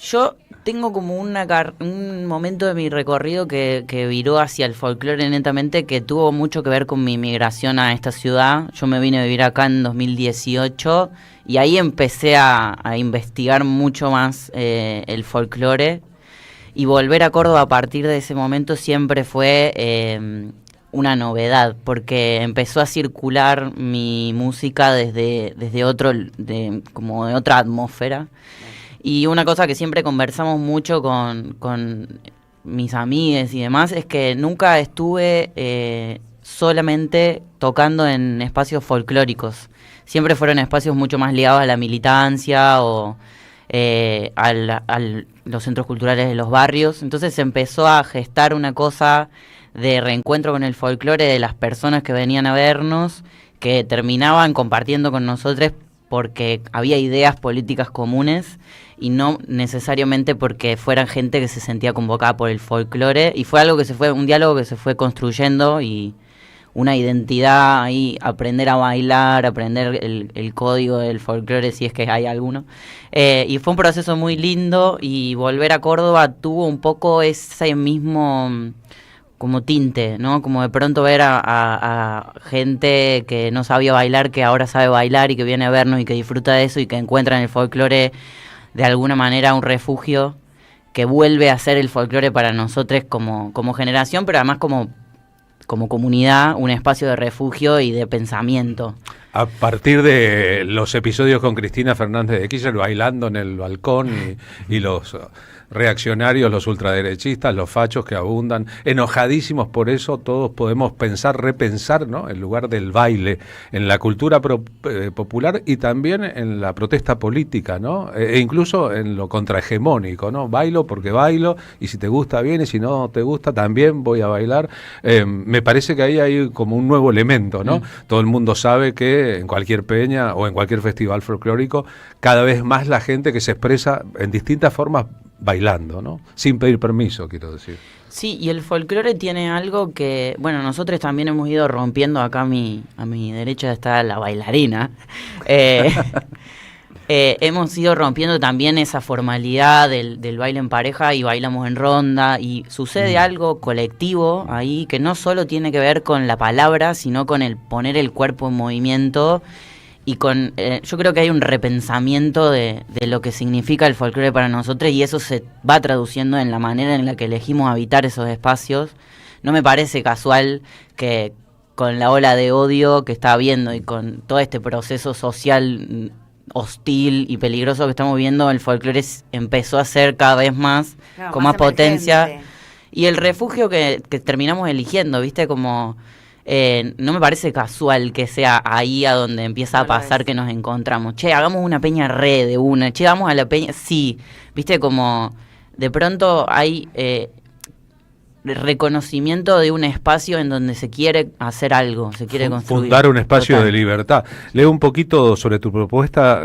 Yo tengo como un momento de mi recorrido que viró hacia el folclore netamente, que tuvo mucho que ver con mi migración a esta ciudad. Yo me vine a vivir acá en 2018 y ahí empecé a investigar mucho más el folclore, y volver a Córdoba a partir de ese momento siempre fue una novedad, porque empezó a circular mi música desde como de otra atmósfera. Y una cosa que siempre conversamos mucho con mis amigues y demás es que nunca estuve solamente tocando en espacios folclóricos. Siempre fueron espacios mucho más ligados a la militancia o a los centros culturales de los barrios. Entonces se empezó a gestar una cosa de reencuentro con el folclore de las personas que venían a vernos, que terminaban compartiendo con nosotros porque había ideas políticas comunes y no necesariamente porque fueran gente que se sentía convocada por el folclore, y fue algo que un diálogo que se fue construyendo y una identidad ahí, aprender a bailar, aprender el código del folclore si es que hay alguno, y fue un proceso muy lindo, y volver a Córdoba tuvo un poco ese mismo como tinte, ¿no? Como de pronto ver a gente que no sabía bailar, que ahora sabe bailar y que viene a vernos y que disfruta de eso y que encuentra en el folclore de alguna manera un refugio que vuelve a ser el folclore para nosotros como generación, pero además como comunidad, un espacio de refugio y de pensamiento. A partir de los episodios con Cristina Fernández de Kirchner bailando en el balcón y los reaccionarios, los ultraderechistas, los fachos que abundan, enojadísimos por eso, todos podemos repensar, ¿no?, el lugar del baile en la cultura popular y también en la protesta política, ¿no? E incluso en lo contrahegemónico, ¿no? Bailo porque bailo, y si te gusta bien, y si no te gusta también voy a bailar. Me parece que ahí hay como un nuevo elemento, ¿no? Todo el mundo sabe que en cualquier peña o en cualquier festival folclórico, cada vez más la gente que se expresa en distintas formas bailando, ¿no? Sin pedir permiso, quiero decir. Sí, y el folclore tiene algo que, bueno, nosotros también hemos ido rompiendo. Acá a mi derecha está la bailarina. Hemos ido rompiendo también esa formalidad del baile en pareja y bailamos en ronda, y sucede algo colectivo ahí que no solo tiene que ver con la palabra, sino con el poner el cuerpo en movimiento y con yo creo que hay un repensamiento de lo que significa el folclore para nosotros, y eso se va traduciendo en la manera en la que elegimos habitar esos espacios. No me parece casual que con la ola de odio que está habiendo y con todo este proceso social hostil y peligroso que estamos viendo, el folclore empezó a ser cada vez más, claro, con más potencia. emergente. Y el refugio que terminamos eligiendo, ¿viste? Como no me parece casual que sea ahí a donde empieza a pasar que nos encontramos. Che, hagamos una peña re de una. Che, vamos a la peña. Sí, ¿viste? Como de pronto hay reconocimiento de un espacio en donde se quiere hacer algo, se quiere construir. Fundar un espacio Total. de libertad. Leo un poquito sobre tu propuesta,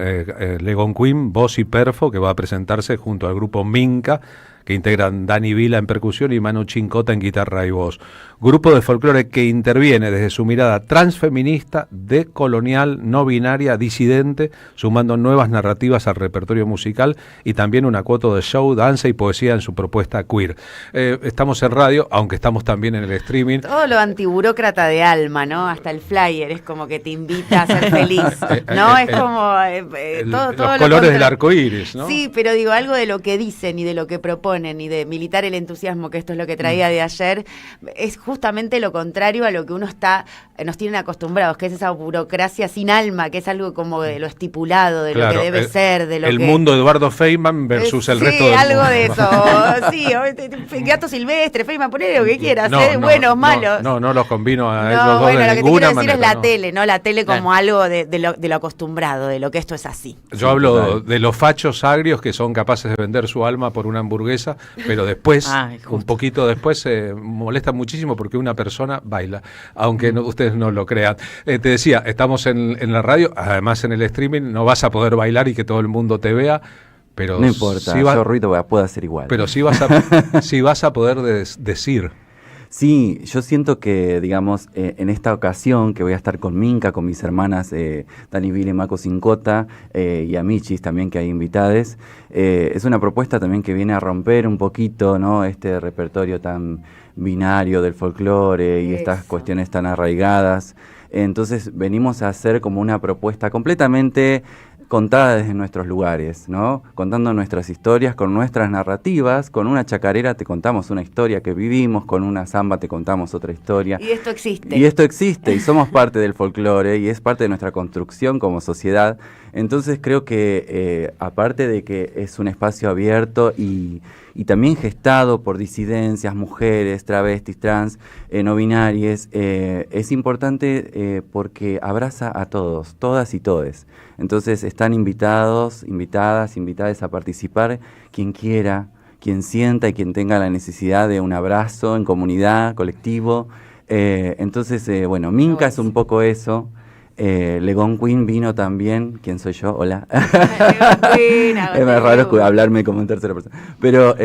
Legon Queen, voz y perfo, que va a presentarse junto al grupo Minca, que integran Dani Vila en percusión y Manu Chincota en guitarra y voz. Grupo de folclore que interviene desde su mirada transfeminista, decolonial, no binaria, disidente, sumando nuevas narrativas al repertorio musical y también una cuota de show, danza y poesía en su propuesta queer. Estamos en radio, aunque estamos también en el streaming. Todo lo antiburócrata de Alma, ¿no? Hasta el flyer es como que te invita a ser feliz, ¿no? Es como todo los colores del arco iris, ¿no? Sí, pero digo, algo de lo que dicen y de lo que proponen y de militar el entusiasmo, que esto es lo que traía de ayer, es justamente lo contrario a lo que nos tienen acostumbrados, que es esa burocracia sin alma, que es algo como de lo estipulado, de lo que debe ser, de lo el que... mundo de Eduardo Feynman versus el resto del mundo. Sí, algo de eso. Sí, Gato Silvestre, Feynman, poné lo que quieras, buenos, malos. No los combino a ellos dos bueno, de lo que te ninguna quiero decir manera. es la tele, ¿no? La tele como algo de lo acostumbrado, de lo que esto es así. Yo hablo de los fachos agrios que son capaces de vender su alma por una hamburguesa, pero después, un poquito después, se molestan muchísimo porque una persona baila, aunque ustedes no lo crean. Te decía, estamos en la radio, además en el streaming, no vas a poder bailar y que todo el mundo te vea, pero no importa, yo ruido puedo hacer igual. Pero sí vas a poder decir. Sí, yo siento que, digamos, en esta ocasión que voy a estar con Minca, con mis hermanas Dani Vila y Mako Cincota y a Michis también, que hay invitades, es una propuesta también que viene a romper un poquito, ¿no?, este repertorio tan binario del folclore y estas cuestiones tan arraigadas. Entonces venimos a hacer como una propuesta completamente contada desde nuestros lugares, ¿no? Contando nuestras historias, con nuestras narrativas. Con una chacarera te contamos una historia que vivimos, con una samba te contamos otra historia. Y esto existe. Y esto existe, y somos parte del folclore, y es parte de nuestra construcción como sociedad. Entonces creo que, aparte de que es un espacio abierto y también gestado por disidencias, mujeres, travestis, trans, no binarias, es importante porque abraza a todos, todas y todes. Entonces están invitados, invitadas a participar quien quiera, quien sienta y quien tenga la necesidad de un abrazo en comunidad, colectivo. Entonces, bueno, Minca es un poco eso. Legon Queen vino también. ¿Quién soy yo? Hola. Es más raro hablarme como en tercera persona. Pero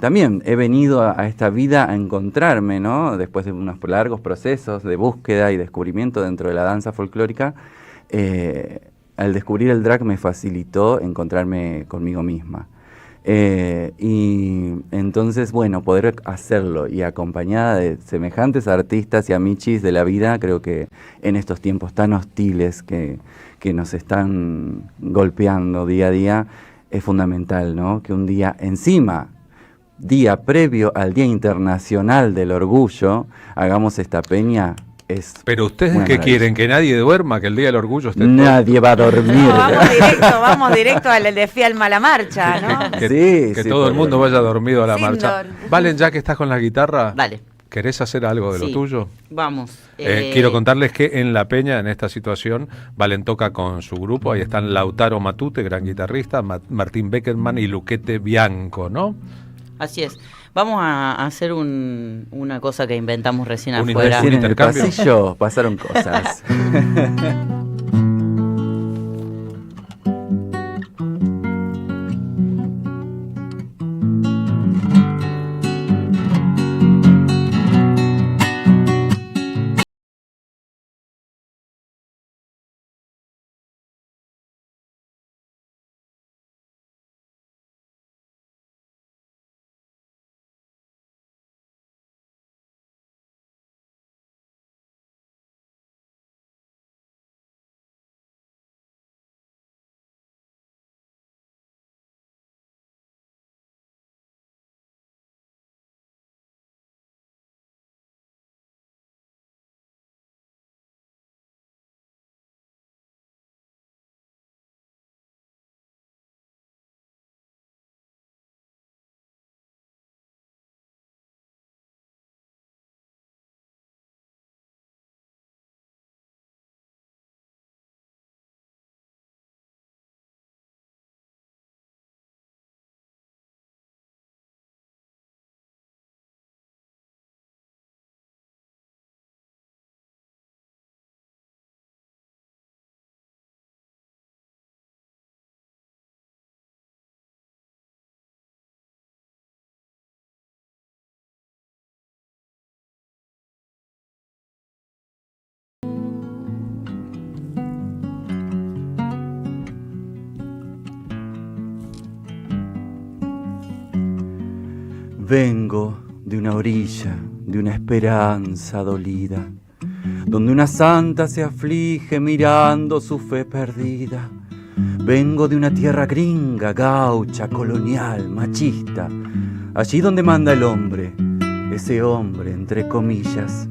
también he venido a esta vida a encontrarme, ¿no? Después de unos largos procesos de búsqueda y descubrimiento dentro de la danza folclórica. Al descubrir el drag me facilitó encontrarme conmigo misma. Y entonces, bueno, poder hacerlo y acompañada de semejantes artistas y amichis de la vida, creo que en estos tiempos tan hostiles que nos están golpeando día a día, es fundamental, ¿no? Que un día encima, día previo al Día Internacional del Orgullo, hagamos esta peña. Pero ustedes ¿qué quieren? ¿Que nadie duerma? ¿Que el Día del Orgullo esté Nadie va a dormir. No, vamos directo al de Fialma a la marcha, ¿no? Que todo el mundo vaya dormido a la marcha. Valen, ya que estás con la guitarra, dale. ¿Querés hacer algo de lo tuyo? Vamos. Quiero contarles que en La Peña, en esta situación, Valen toca con su grupo. Ahí están Lautaro Matute, gran guitarrista, Martín Beckerman y Luquete Bianco, ¿no? Así es. Vamos a hacer una cosa que inventamos recién afuera. Recién en el pasillo pasaron cosas. Vengo de una orilla, de una esperanza dolida, donde una santa se aflige mirando su fe perdida. Vengo de una tierra gringa, gaucha, colonial, machista, allí donde manda el hombre, ese hombre entre comillas.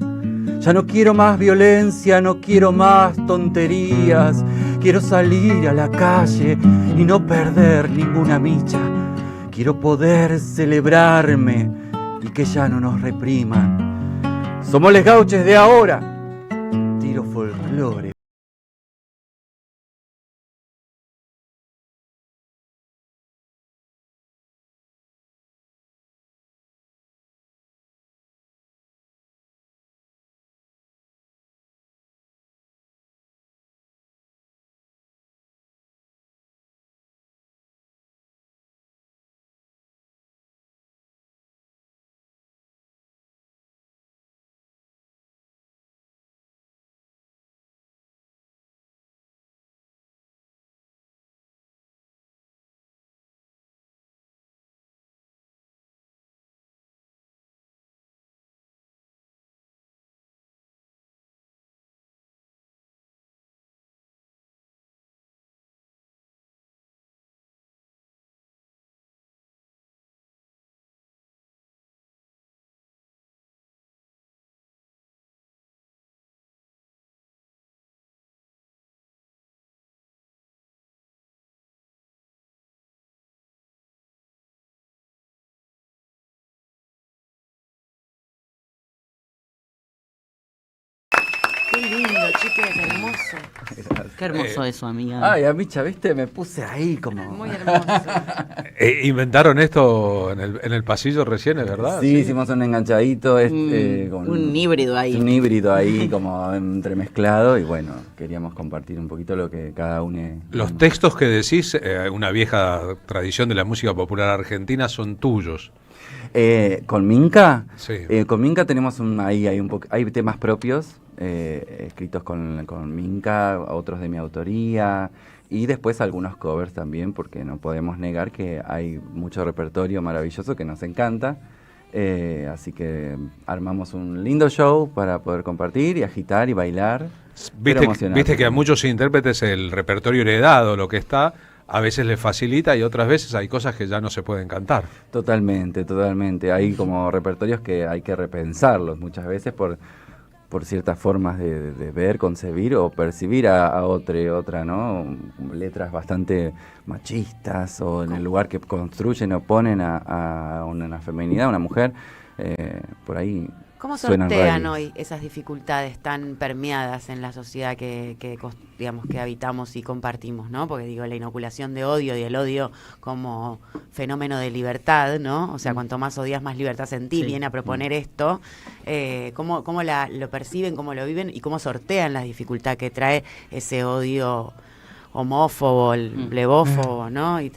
Ya no quiero más violencia, no quiero más tonterías, quiero salir a la calle y no perder ninguna micha. Quiero poder celebrarme y que ya no nos repriman. Somos les gauches de ahora, tiro folclore. Qué lindo, chiques, hermoso. Qué hermoso eso, amiga. Ay, amicha, viste, me puse ahí como... Muy hermoso. Inventaron esto en el pasillo recién, ¿es verdad? Sí, hicimos un enganchadito. Un híbrido ahí. Un híbrido ahí como entremezclado y bueno, queríamos compartir un poquito lo que cada uno... Los textos que decís, una vieja tradición de la música popular argentina, son tuyos. ¿Con Minca? Sí. Con Minca tenemos hay temas propios, escritos con Minca, otros de mi autoría, y después algunos covers también, porque no podemos negar que hay mucho repertorio maravilloso que nos encanta. Así que armamos un lindo show para poder compartir y agitar y bailar. Viste que a muchos intérpretes el repertorio heredado, lo que está, a veces les facilita y otras veces hay cosas que ya no se pueden cantar. Totalmente, totalmente. Hay como repertorios que hay que repensarlos muchas veces por ciertas formas de ver, concebir o percibir a otra, ¿no? Letras bastante machistas o en el lugar que construyen o ponen a una feminidad, a una mujer, por ahí. ¿Cómo suenan sortean rayos. hoy esas dificultades tan permeadas en la sociedad que digamos que habitamos y compartimos, ¿no? Porque digo, la inoculación de odio y el odio como fenómeno de libertad, ¿no? O sea, cuanto más odias, más libertad sentís. Sí. Viene a proponer esto. ¿Cómo lo perciben, cómo lo viven y cómo sortean la dificultad que trae ese odio homófobo, blebófobo, ¿no? Y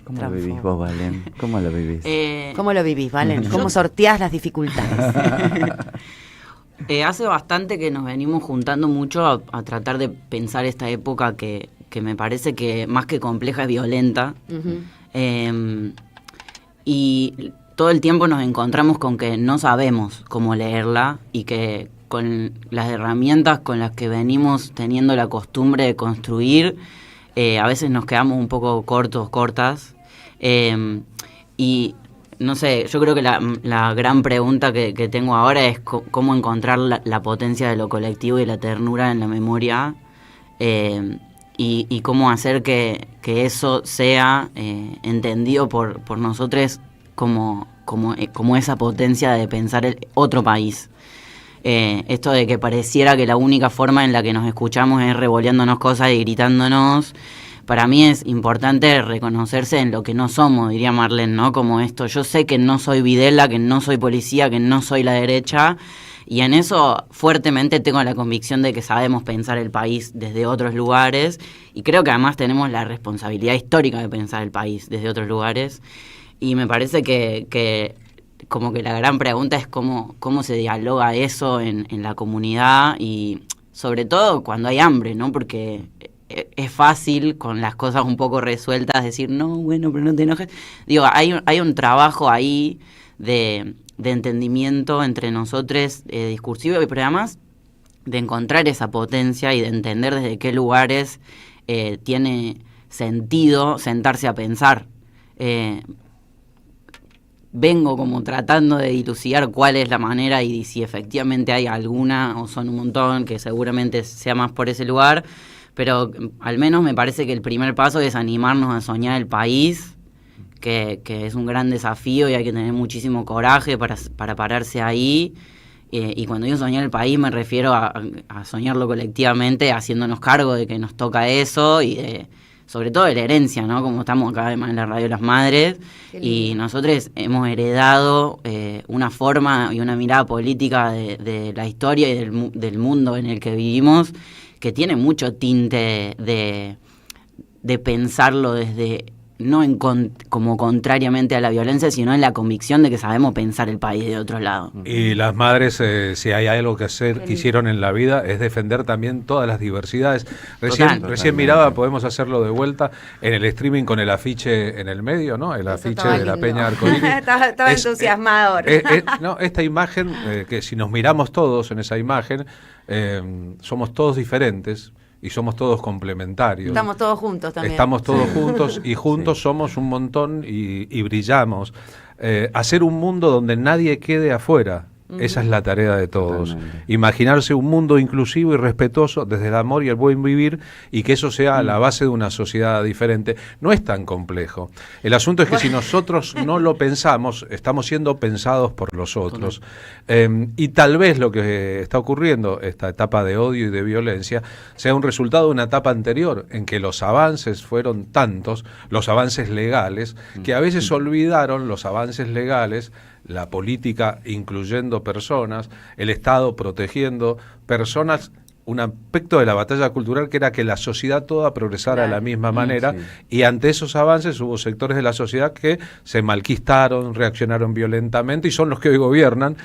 ¿Cómo lo vivís vos, Valen? ¿Cómo lo vivís? ¿Cómo lo vivís, Valen? ¿Cómo sorteás las dificultades? Hace bastante que nos venimos juntando mucho a tratar de pensar esta época que me parece que más que compleja es violenta. Uh-huh. Y todo el tiempo nos encontramos con que no sabemos cómo leerla y que con las herramientas con las que venimos teniendo la costumbre de construir, a veces nos quedamos un poco cortas. Y no sé, yo creo que la gran pregunta que tengo ahora es cómo encontrar la potencia de lo colectivo y la ternura en la memoria, y cómo hacer que eso sea entendido por nosotros como esa potencia de pensar otro país. Esto de que pareciera que la única forma en la que nos escuchamos es revoleándonos cosas y gritándonos. Para mí es importante reconocerse en lo que no somos, diría Marlene, ¿no? Como esto, yo sé que no soy Videla, que no soy policía, que no soy la derecha, y en eso fuertemente tengo la convicción de que sabemos pensar el país desde otros lugares, y creo que además tenemos la responsabilidad histórica de pensar el país desde otros lugares, y me parece que como que la gran pregunta es cómo se dialoga eso en la comunidad, y sobre todo cuando hay hambre, ¿no? Porque es fácil con las cosas un poco resueltas decir, no, bueno, pero no te enojes. Digo, hay un trabajo ahí de entendimiento entre nosotros, discursivo, pero además de encontrar esa potencia y de entender desde qué lugares tiene sentido sentarse a pensar. Vengo como tratando de dilucidar cuál es la manera y si efectivamente hay alguna o son un montón, que seguramente sea más por ese lugar, pero al menos me parece que el primer paso es animarnos a soñar el país, que es un gran desafío y hay que tener muchísimo coraje para pararse ahí. Y cuando digo soñar el país me refiero a soñarlo colectivamente, haciéndonos cargo de que nos toca eso y sobre todo de la herencia, ¿no? Como estamos acá además en la Radio de las Madres, y nosotros hemos heredado una forma y una mirada política de la historia y del mundo en el que vivimos, que tiene mucho tinte de pensarlo desde, no como contrariamente a la violencia, sino en la convicción de que sabemos pensar el país de otro lado. Y las madres, si hay algo que hicieron en la vida, es defender también todas las diversidades. Recién miraba, podemos hacerlo de vuelta, en el streaming con el afiche en el medio, ¿no? El afiche de la Peña Arcoíris. Estaba entusiasmador. No, esta imagen, que si nos miramos todos en esa imagen, somos todos diferentes, y somos todos complementarios. Estamos todos juntos también. Estamos todos juntos y juntos somos un montón y brillamos. Hacer un mundo donde nadie quede afuera. Esa es la tarea de todos. Totalmente. Imaginarse un mundo inclusivo y respetuoso desde el amor y el buen vivir, y que eso sea la base de una sociedad diferente. No es tan complejo. El asunto es que si nosotros no lo pensamos, estamos siendo pensados por los otros. Y tal vez lo que está ocurriendo, esta etapa de odio y de violencia, sea un resultado de una etapa anterior, en que los avances fueron tantos, los avances legales, que a veces olvidaron los avances legales, la política incluyendo personas, el Estado protegiendo personas, un aspecto de la batalla cultural que era que la sociedad toda progresara de la misma manera, y ante esos avances hubo sectores de la sociedad que se malquistaron, reaccionaron violentamente y son los que hoy gobiernan,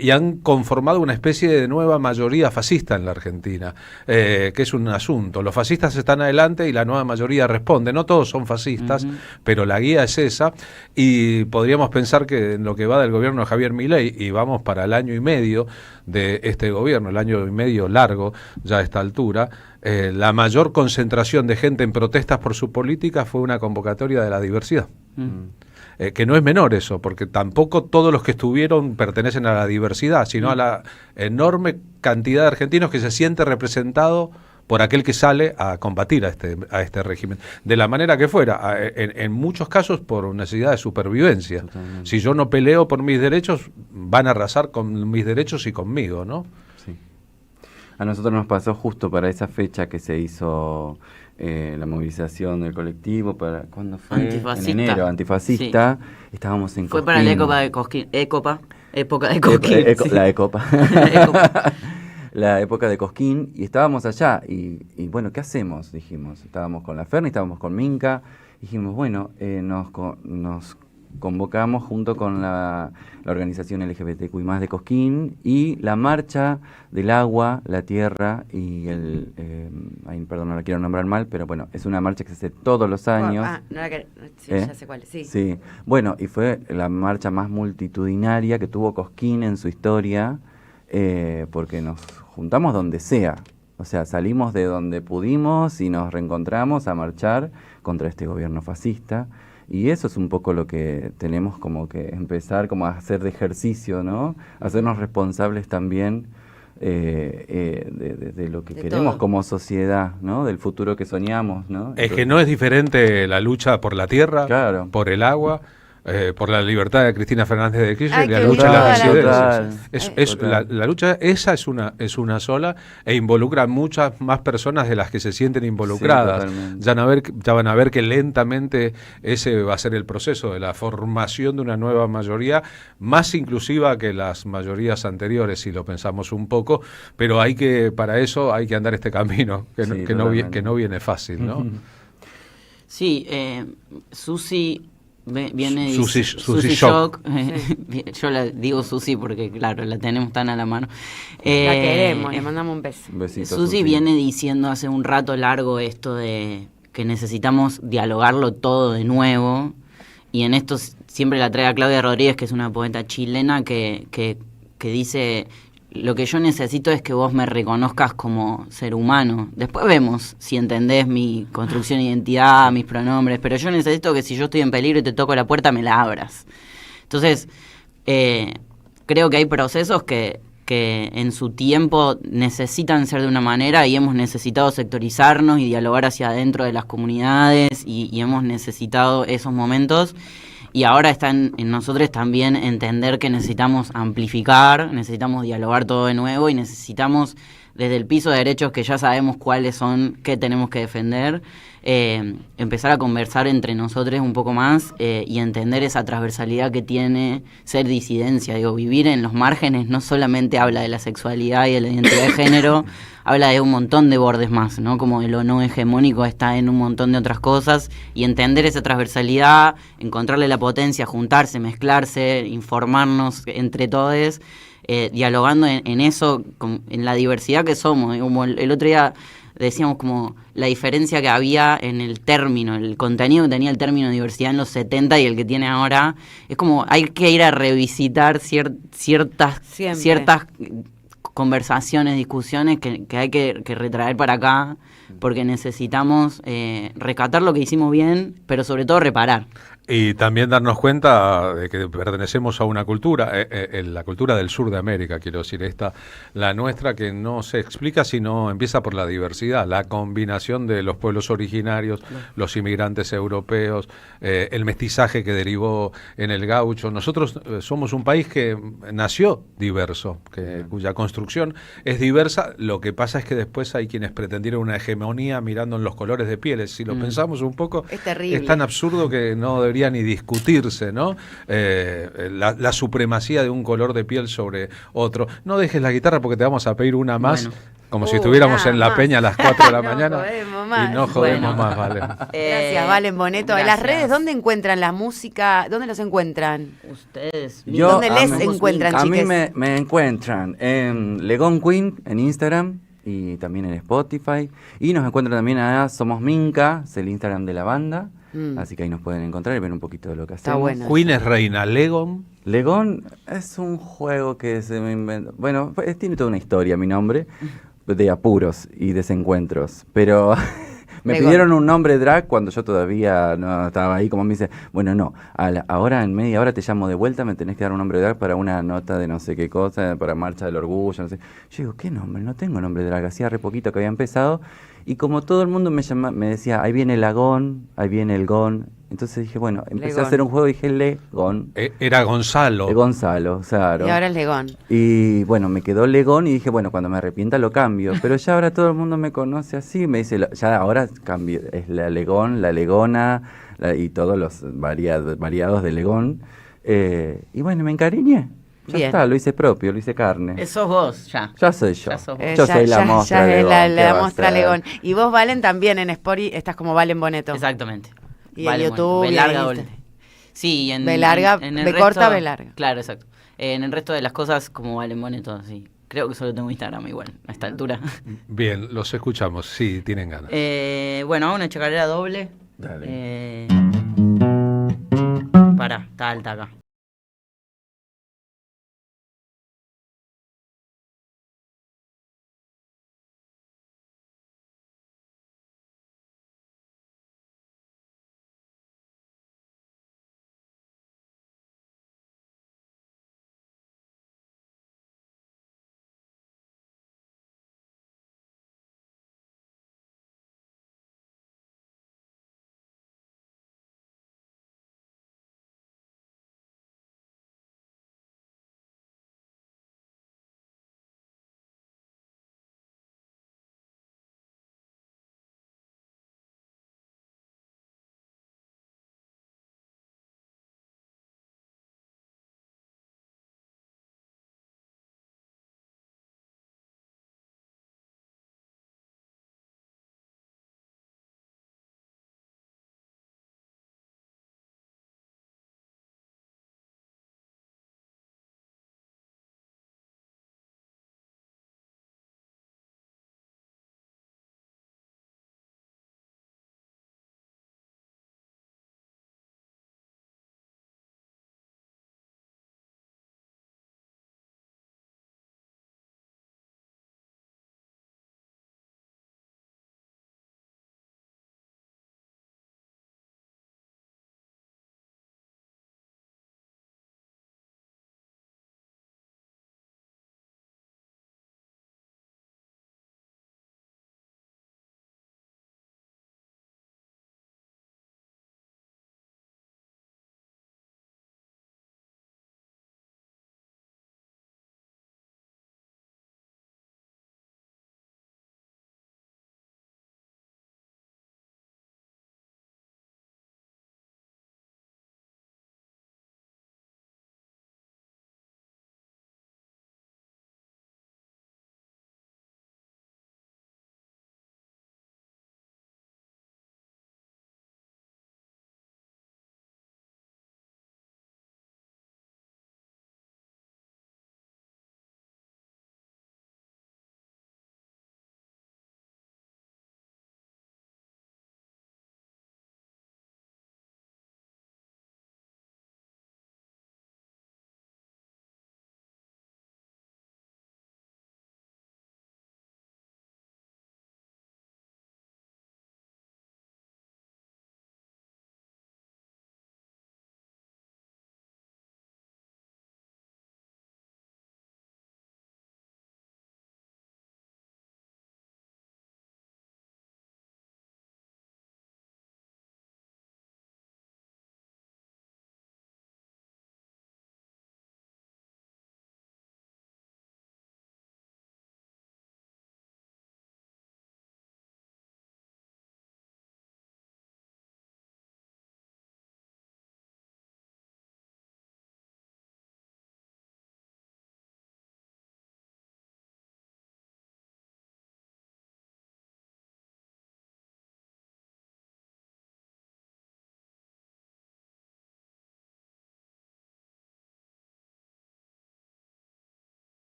y han conformado una especie de nueva mayoría fascista en la Argentina, que es un asunto. Los fascistas están adelante y la nueva mayoría responde. No todos son fascistas, pero la guía es esa, y podríamos pensar que en lo que va del gobierno de Javier Milei, y vamos para el año y medio de este gobierno, el año y medio largo ya a esta altura, la mayor concentración de gente en protestas por su política fue una convocatoria de la diversidad. Que no es menor eso, porque tampoco todos los que estuvieron pertenecen a la diversidad, sino a la enorme cantidad de argentinos que se siente representado por aquel que sale a combatir a este régimen, de la manera que fuera, en muchos casos por necesidad de supervivencia. Totalmente. Si yo no peleo por mis derechos, van a arrasar con mis derechos y conmigo, ¿no? Sí. A nosotros nos pasó justo para esa fecha que se hizo la movilización del colectivo, para ¿cuándo fue? Antifascista. En enero, antifascista. Sí. Estábamos en Fue Cosquín. para la época de Cosquín. Época de Cosquín. La Ecopa. La época de Cosquín, y estábamos allá, y bueno, ¿qué hacemos? Dijimos, estábamos con la Ferni, estábamos con Minca, dijimos, bueno, nos convocamos junto con la organización LGBTQI+ de Cosquín, y la marcha del agua, la tierra y perdón, no la quiero nombrar mal, pero bueno, es una marcha que se hace todos los años. Sí, ya sé cuál es, sí. Sí, bueno, y fue la marcha más multitudinaria que tuvo Cosquín en su historia, porque nos juntamos donde sea, o sea, salimos de donde pudimos y nos reencontramos a marchar contra este gobierno fascista, y eso es un poco lo que tenemos como que empezar como a hacer de ejercicio, ¿no? Hacernos responsables también de lo que queremos todo como sociedad, ¿no? Del futuro que soñamos, ¿no? Es que no es diferente la lucha por la tierra, claro, por el agua, por la libertad de Cristina Fernández de Kirchner, y la lucha de las disidencias. La lucha esa es una sola, e involucra a muchas más personas de las que se sienten involucradas. Sí, ya van a ver que lentamente ese va a ser el proceso de la formación de una nueva mayoría, más inclusiva que las mayorías anteriores, si lo pensamos un poco, pero para eso hay que andar este camino, que no viene fácil, ¿no? Sí, Susi viene Susi Shock. Yo la digo Susi porque claro, la tenemos tan a la mano. La queremos, le mandamos un beso. Susi viene diciendo hace un rato largo esto de que necesitamos dialogarlo todo de nuevo, y en esto siempre la trae a Claudia Rodríguez, que es una poeta chilena, que dice: lo que yo necesito es que vos me reconozcas como ser humano. Después vemos si entendés mi construcción de identidad, mis pronombres, pero yo necesito que si yo estoy en peligro y te toco la puerta, me la abras. Entonces, creo que hay procesos que en su tiempo necesitan ser de una manera, y hemos necesitado sectorizarnos y dialogar hacia adentro de las comunidades, y hemos necesitado esos momentos. Y ahora está en nosotros también entender que necesitamos amplificar, necesitamos dialogar todo de nuevo, y necesitamos, desde el piso de derechos que ya sabemos cuáles son, qué tenemos que defender, empezar a conversar entre nosotros un poco más, y entender esa transversalidad que tiene ser disidencia. Digo, vivir en los márgenes no solamente habla de la sexualidad y de la identidad de género, habla de un montón de bordes más, ¿no? Como de lo no hegemónico está en un montón de otras cosas, y entender esa transversalidad, encontrarle la potencia, juntarse, mezclarse, informarnos entre todos, dialogando en eso, en la diversidad que somos. Como el otro día decíamos como la diferencia que había en el término, el contenido que tenía el término diversidad en los 70 y el que tiene ahora. Es como hay que ir a revisitar ciertas conversaciones, discusiones que hay que retraer para acá, porque necesitamos rescatar lo que hicimos bien, pero sobre todo reparar. Y también darnos cuenta de que pertenecemos a una cultura, la cultura del sur de América, quiero decir, la nuestra, que no se explica sino empieza por la diversidad, la combinación de los pueblos originarios, los inmigrantes europeos, el mestizaje que derivó en el gaucho. Nosotros somos un país que nació diverso, cuya construcción es diversa. Lo que pasa es que después hay quienes pretendieron una hegemonía mirando en los colores de pieles. Si lo pensamos un poco, es terrible. Es tan absurdo que no debería ni discutirse, ¿no? La supremacía de un color de piel sobre otro. No dejes la guitarra porque te vamos a pedir una más, como si estuviéramos en la peña a las 4 de la mañana. Y no jodemos más, Valen. Gracias, Valen Boneto. En las redes, ¿dónde encuentran la música? ¿Dónde los encuentran? Ustedes. ¿Dónde les encuentran, a chiques? mí me encuentran en Legón Queen, en Instagram, y también en Spotify. Y nos encuentran también a Somos Minca, es el Instagram de la banda. Así que ahí nos pueden encontrar y ver un poquito de lo que hacemos. Está bueno. Queen es reina, Legón. Legón es un juego que se me inventó. Bueno, tiene toda una historia mi nombre, de apuros y desencuentros. Pero me pidieron un nombre drag cuando yo todavía no estaba ahí. Como me dice, bueno, no, ahora en media hora te llamo de vuelta, me tenés que dar un nombre drag para una nota de no sé qué cosa, para Marcha del Orgullo, no sé. Yo digo, ¿qué nombre? No tengo nombre drag. Hacía re poquito que había empezado. Y como todo el mundo me decía, ahí viene el Agón, ahí viene el Gon. Entonces dije, bueno, empecé a hacer un juego y dije Legón. Era Gonzalo. Gonzalo, claro. Y ahora es Legón. Y bueno, me quedó Legón y dije, bueno, cuando me arrepienta lo cambio. Pero ya ahora todo el mundo me conoce así. Me dice, ya ahora cambio, es la Legón, la Legona y todos los variados de Legón. Y bueno, me encariñé. Ya está, lo hice propio, lo hice carne. Sos vos, ya. Ya soy yo. Yo soy la mostra Legón. La mostra Legón. Y vos, Valen, también en Spotify estás como Valen Boneto. Exactamente. Y en YouTube. B larga, doble. Sí, y en B larga, en el B resto, corta, B larga. Claro, exacto. En el resto de las cosas, como Valen Boneto, sí. Creo que solo tengo Instagram igual, a esta altura. Bien, los escuchamos, sí, tienen ganas. Bueno, una chacarera doble. Dale. Pará, está alta acá.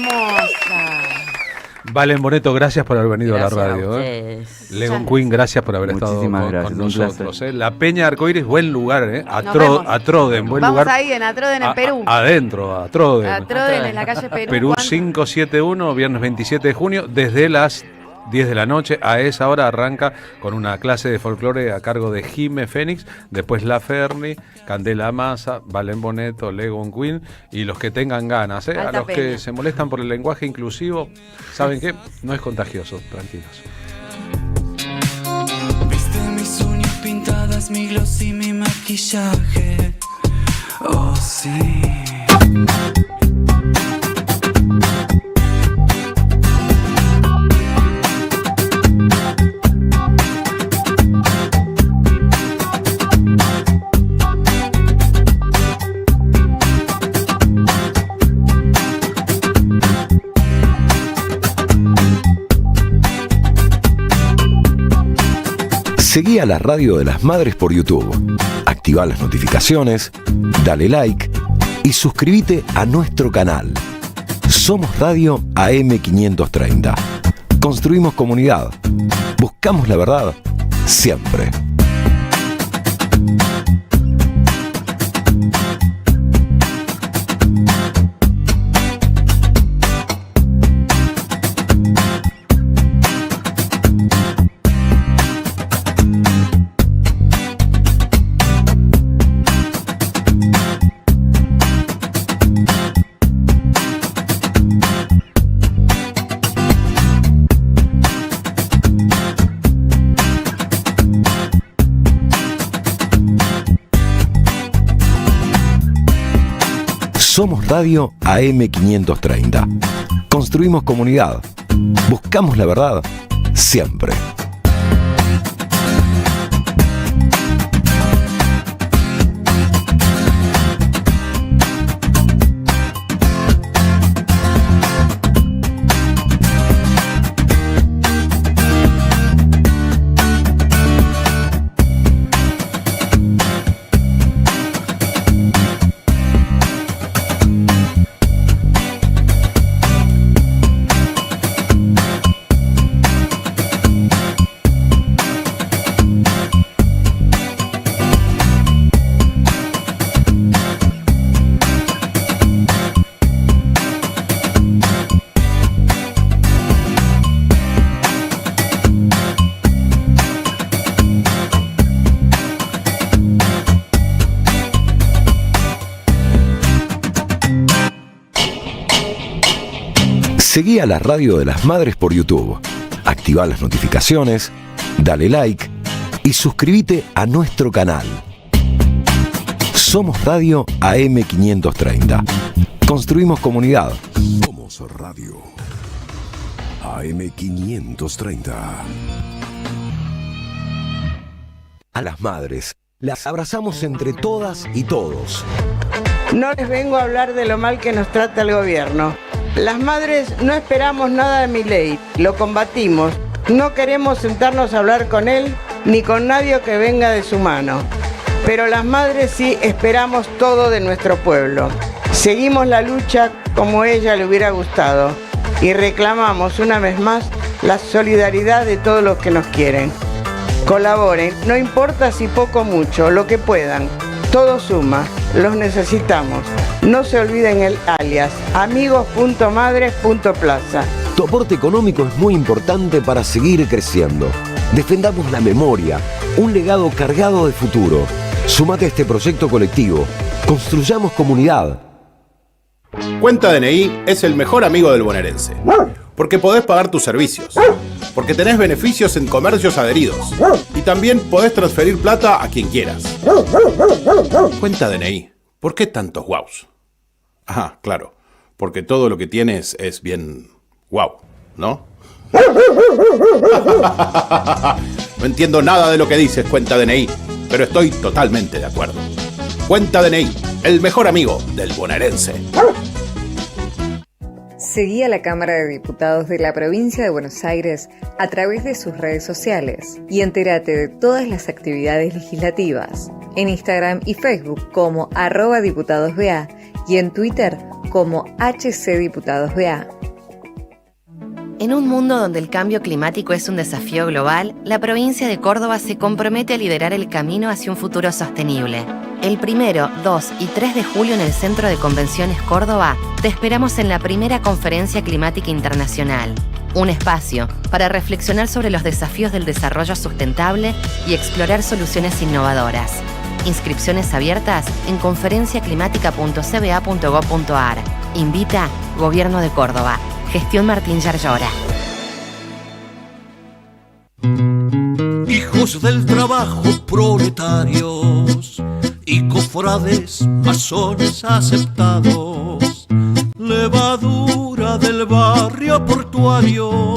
hermosa. Valen Boneto, gracias por haber venido Gracias a la radio. a ustedes. Legon Queen, gracias por haber Muchísimas estado gracias, con un nosotros. La Peña Arcoíris, buen lugar. Nos vemos. Atroden, buen Vamos lugar. ahí en Atroden, en Perú. Adentro, Atroden. Atroden, en la calle Perú. Perú ¿Cuánto? 571, viernes 27 de junio, desde las 10 de la noche. A esa hora arranca con una clase de folclore a cargo de Jime Fénix, después La Ferni, Candela Massa, Valen Boneto, Legon Queen y los que tengan ganas. A Alta los que peña. se molestan por el lenguaje inclusivo, ¿saben qué? No es contagioso, tranquilos. Viste mis uñas pintadas, mi gloss y mi maquillaje. Oh, sí. Seguí a la Radio de las Madres por YouTube. Activá las notificaciones, dale like y suscríbete a nuestro canal. Somos Radio AM530. Construimos comunidad. Buscamos la verdad siempre. Somos Radio AM530. Construimos comunidad. Buscamos la verdad siempre. Seguí a la Radio de las Madres por YouTube. Activá las notificaciones, dale like y suscríbete a nuestro canal. Somos Radio AM530. Construimos comunidad. Somos Radio AM530. A las madres, las abrazamos entre todas y todos. No les vengo a hablar de lo mal que nos trata el gobierno. Las madres no esperamos nada de Milei, lo combatimos. No queremos sentarnos a hablar con él ni con nadie que venga de su mano. Pero las madres sí esperamos todo de nuestro pueblo. Seguimos la lucha como ella le hubiera gustado y reclamamos una vez más la solidaridad de todos los que nos quieren. Colaboren, no importa si poco o mucho, lo que puedan. Todo suma, los necesitamos. No se olviden el alias, amigos.madres.plaza. Tu aporte económico es muy importante para seguir creciendo. Defendamos la memoria, un legado cargado de futuro. Sumate a este proyecto colectivo. Construyamos comunidad. Cuenta DNI es el mejor amigo del bonaerense. Porque podés pagar tus servicios. Porque tenés beneficios en comercios adheridos. Y también podés transferir plata a quien quieras. Cuenta DNI. ¿Por qué tantos guaus? Ah, claro. Porque todo lo que tienes es bien guau, ¿no? No entiendo nada de lo que dices, Cuenta DNI, pero estoy totalmente de acuerdo. Cuenta DNI, el mejor amigo del bonaerense. Seguí a la Cámara de Diputados de la Provincia de Buenos Aires a través de sus redes sociales y entérate de todas las actividades legislativas en Instagram y Facebook como @diputadosBA y en Twitter como HCDiputadosBA. En un mundo donde el cambio climático es un desafío global, la provincia de Córdoba se compromete a liderar el camino hacia un futuro sostenible. El 1, 2 y 3 de julio en el Centro de Convenciones Córdoba, te esperamos en la primera Conferencia Climática Internacional. Un espacio para reflexionar sobre los desafíos del desarrollo sustentable y explorar soluciones innovadoras. Inscripciones abiertas en conferenciaclimática.cba.gov.ar. Invita Gobierno de Córdoba. Gestión Martín Yarlora. Hijos del trabajo, proletarios y cofrades, masones aceptados, levadura del barrio portuario,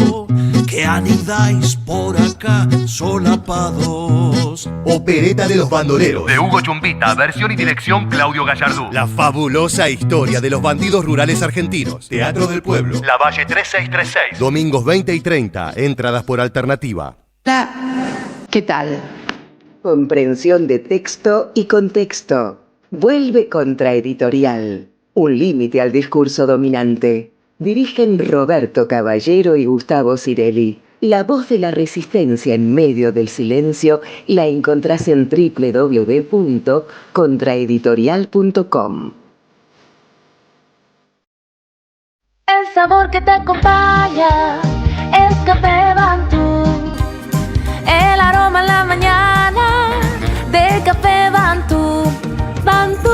que anidáis por acá solapados. Opereta de los bandoleros, de Hugo Chumbita, versión y dirección Claudio Gallardú. La fabulosa historia de los bandidos rurales argentinos. Teatro del Pueblo, Lavalle 3636. Domingos 20 y 30, entradas por alternativa. ¿Qué tal? Comprensión de texto y contexto. Vuelve Contraeditorial. Un límite al discurso dominante. Dirigen Roberto Caballero y Gustavo Cirelli. La voz de la resistencia en medio del silencio la encontrás en www.contraeditorial.com. El sabor que te acompaña es Café Bantú. El aroma en la mañana de Café Bantú. Bantú.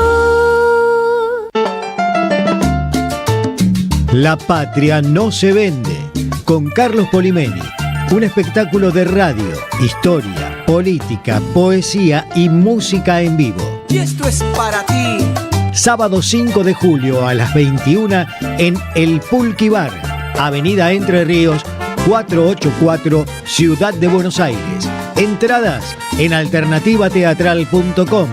La patria no se vende, con Carlos Polimeni. Un espectáculo de radio, historia, política, poesía y música en vivo. Y esto es para ti. Sábado 5 de julio a las 21 en El Pulqui Bar, Avenida Entre Ríos, 484, Ciudad de Buenos Aires. Entradas en alternativateatral.com.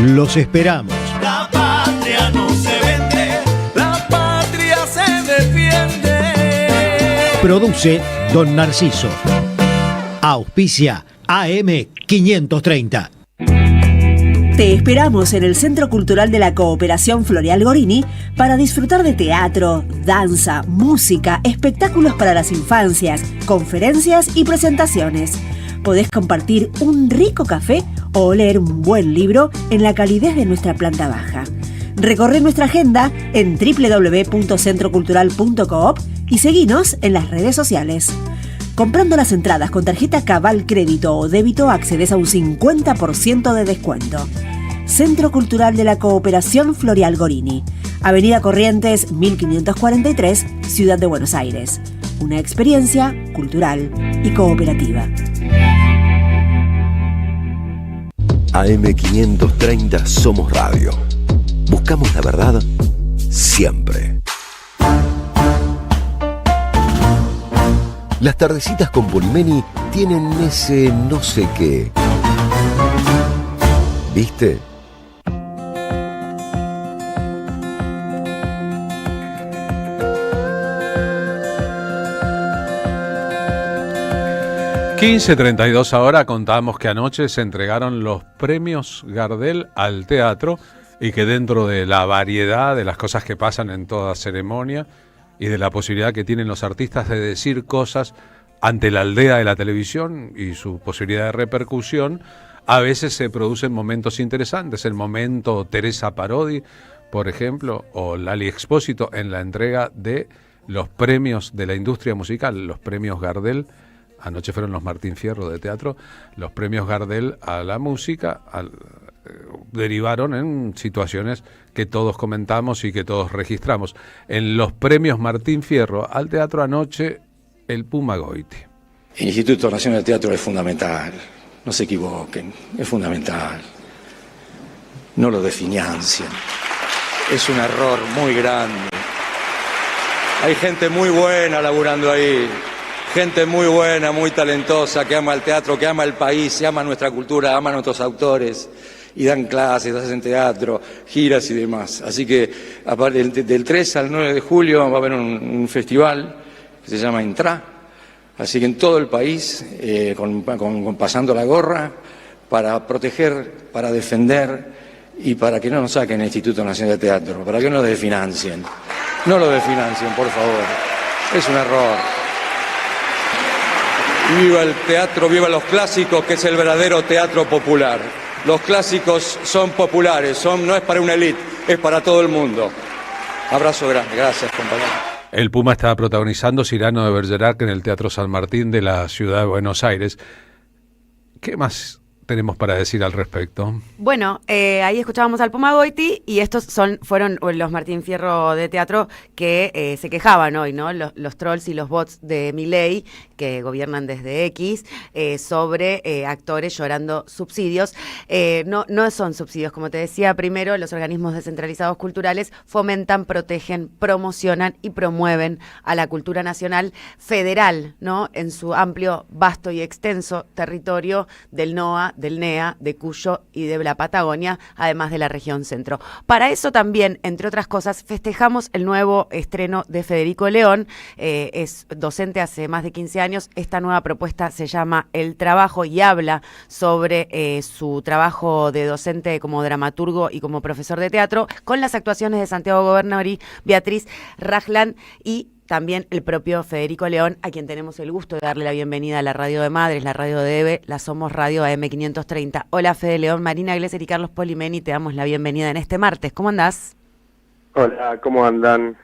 Los esperamos. La patria no se vende, la patria se defiende. Produce Don Narciso. Auspicia AM 530. Te esperamos en el Centro Cultural de la Cooperación Floreal Gorini para disfrutar de teatro, danza, música, espectáculos para las infancias, conferencias y presentaciones. Podés compartir un rico café o leer un buen libro en la calidez de nuestra planta baja. Recorre nuestra agenda en www.centrocultural.coop y seguinos en las redes sociales. Comprando las entradas con tarjeta Cabal Crédito o Débito accedes a un 50% de descuento. Centro Cultural de la Cooperación Floreal Gorini, Avenida Corrientes 1543, Ciudad de Buenos Aires. Una experiencia cultural y cooperativa. AM530 Somos Radio. Buscamos la verdad siempre. Las tardecitas con Polimeni tienen ese no sé qué. ¿Viste? ...15:32 ahora, contamos que anoche se entregaron los premios Gardel al teatro y que dentro de la variedad de las cosas que pasan en toda ceremonia y de la posibilidad que tienen los artistas de decir cosas ante la aldea de la televisión y su posibilidad de repercusión, a veces se producen momentos interesantes. El momento Teresa Parodi, por ejemplo, o Lali Expósito en la entrega de los premios de la industria musical, los premios Gardel. Anoche fueron los Martín Fierro de teatro. Los premios Gardel a la música derivaron en situaciones que todos comentamos y que todos registramos. En los premios Martín Fierro al teatro anoche, el Puma Goiti. El Instituto Nacional de Teatro es fundamental. No se equivoquen, es fundamental. No lo desfinancien. Es un error muy grande. Hay gente muy buena laburando ahí. Gente muy buena, muy talentosa, que ama el teatro, que ama el país, que ama nuestra cultura, ama a nuestros autores, y dan clases, hacen teatro, giras y demás. Así que del 3 al 9 de julio va a haber un festival que se llama Intra, así que en todo el país, pasando la gorra, para proteger, para defender y para que no nos saquen el Instituto Nacional de Teatro, para que no lo desfinancien. No lo desfinancien, por favor. Es un error. Viva el teatro, viva los clásicos, que es el verdadero teatro popular. Los clásicos son populares, no es para una élite, es para todo el mundo. Abrazo grande, gracias, compañero. El Puma está protagonizando Cyrano de Bergerac en el Teatro San Martín de la ciudad de Buenos Aires. ¿Qué más tenemos para decir al respecto? Bueno, ahí escuchábamos al Puma Goiti y estos fueron los Martín Fierro de teatro que se quejaban hoy, ¿no? Los trolls y los bots de Milei, que gobiernan desde X, sobre actores llorando subsidios. No son subsidios, como te decía primero, los organismos descentralizados culturales fomentan, protegen, promocionan y promueven a la cultura nacional federal, ¿no? En su amplio, vasto y extenso territorio del NOA, del NEA, de Cuyo y de la Patagonia, además de la región centro. Para eso también, entre otras cosas, festejamos el nuevo estreno de Federico León. Es docente hace más de 15 años. Esta nueva propuesta se llama El Trabajo y habla sobre su trabajo de docente como dramaturgo y como profesor de teatro, con las actuaciones de Santiago Gobernori, Beatriz Rajlan y también el propio Federico León, a quien tenemos el gusto de darle la bienvenida a la radio de Madres, la radio de EVE, la Somos Radio AM530. Hola Fede León, Marina Glesser y Carlos Polimeni, te damos la bienvenida en este martes. ¿Cómo andás? Hola, ¿cómo andan?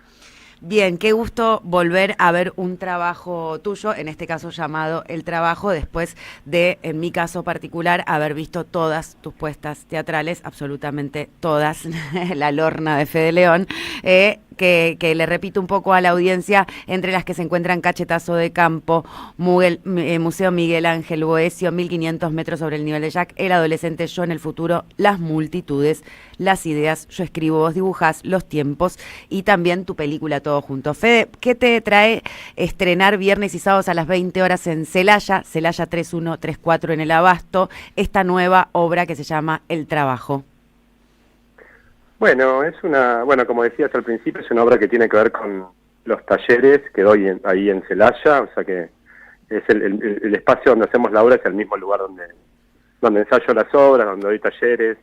Bien, qué gusto volver a ver un trabajo tuyo, en este caso llamado El Trabajo, después de, en mi caso particular, haber visto todas tus puestas teatrales, absolutamente todas, La Lorna de Fede León, que le repito un poco a la audiencia, entre las que se encuentran Cachetazo de Campo, Museo Miguel Ángel Boesio, 1500 metros sobre el nivel de Jack, El Adolescente, Yo en el Futuro, Las Multitudes, Las Ideas, Yo Escribo, Vos Dibujás, Los Tiempos y también tu película Todo Junto. Fede, ¿qué te trae estrenar viernes y sábados a las 20 horas en Celaya 3134 en el Abasto, esta nueva obra que se llama El Trabajo? Bueno, como decías al principio, es una obra que tiene que ver con los talleres que doy ahí en Celaya, o sea que es el espacio donde hacemos la obra, es el mismo lugar donde ensayo las obras, donde doy talleres.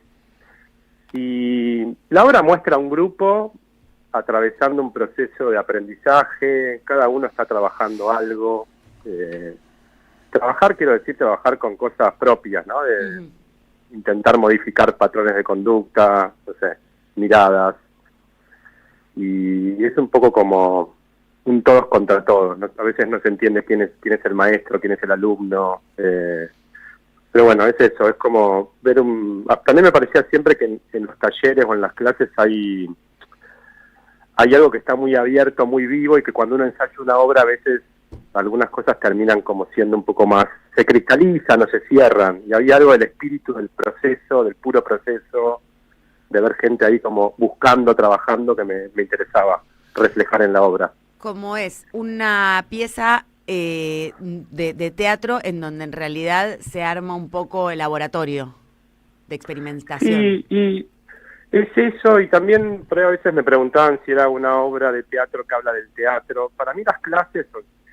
Y la obra muestra a un grupo atravesando un proceso de aprendizaje, cada uno está trabajando algo. Quiero decir, trabajar con cosas propias, ¿no? De intentar modificar patrones de conducta, no sé, miradas, y es un poco como un todos contra todos, ¿no? A veces no se entiende quién es el maestro, quién es el alumno, pero bueno, es eso, es como ver también me parecía siempre que en los talleres o en las clases hay algo que está muy abierto, muy vivo, y que cuando uno ensaya una obra a veces algunas cosas terminan como siendo un poco más, se cristalizan o se cierran, y había algo del espíritu del proceso, del puro proceso, de ver gente ahí como buscando, trabajando, que me interesaba reflejar en la obra. Como es una pieza de teatro en donde en realidad se arma un poco el laboratorio de experimentación. Sí, y es eso, y también por ahí a veces me preguntaban si era una obra de teatro que habla del teatro. Para mí las clases,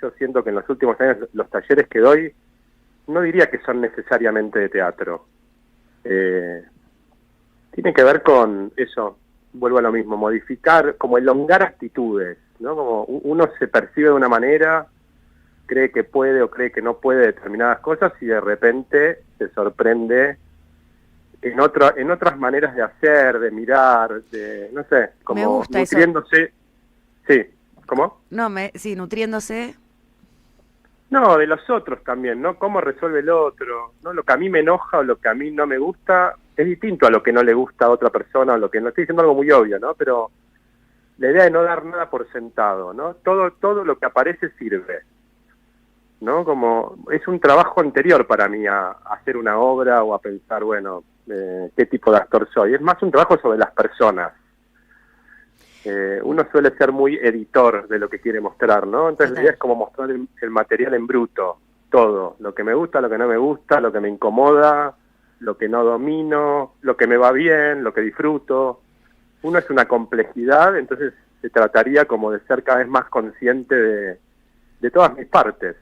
yo siento que en los últimos años los talleres que doy, no diría que son necesariamente de teatro. Tiene que ver con eso, vuelvo a lo mismo, modificar, como elongar actitudes, ¿no? Como uno se percibe de una manera, cree que puede o cree que no puede determinadas cosas y de repente se sorprende en otras maneras de hacer, de mirar, de, no sé, como me gusta nutriéndose. Eso. Sí, ¿cómo? Sí, nutriéndose. No, de los otros también, ¿no? Cómo resuelve el otro, ¿no? Lo que a mí me enoja o lo que a mí no me gusta es distinto a lo que no le gusta a otra persona, o lo que no, estoy diciendo algo muy obvio, ¿no? Pero la idea de no dar nada por sentado, ¿no? Todo lo que aparece sirve, ¿no? Como es un trabajo anterior para mí a hacer una obra o a pensar, bueno, qué tipo de actor soy. Es más un trabajo sobre las personas. Uno suele ser muy editor de lo que quiere mostrar, ¿no? Entonces la idea es como mostrar el material en bruto, todo, lo que me gusta, lo que no me gusta, lo que me incomoda, lo que no domino, lo que me va bien, lo que disfruto. Uno es una complejidad, entonces se trataría como de ser cada vez más consciente de todas mis partes.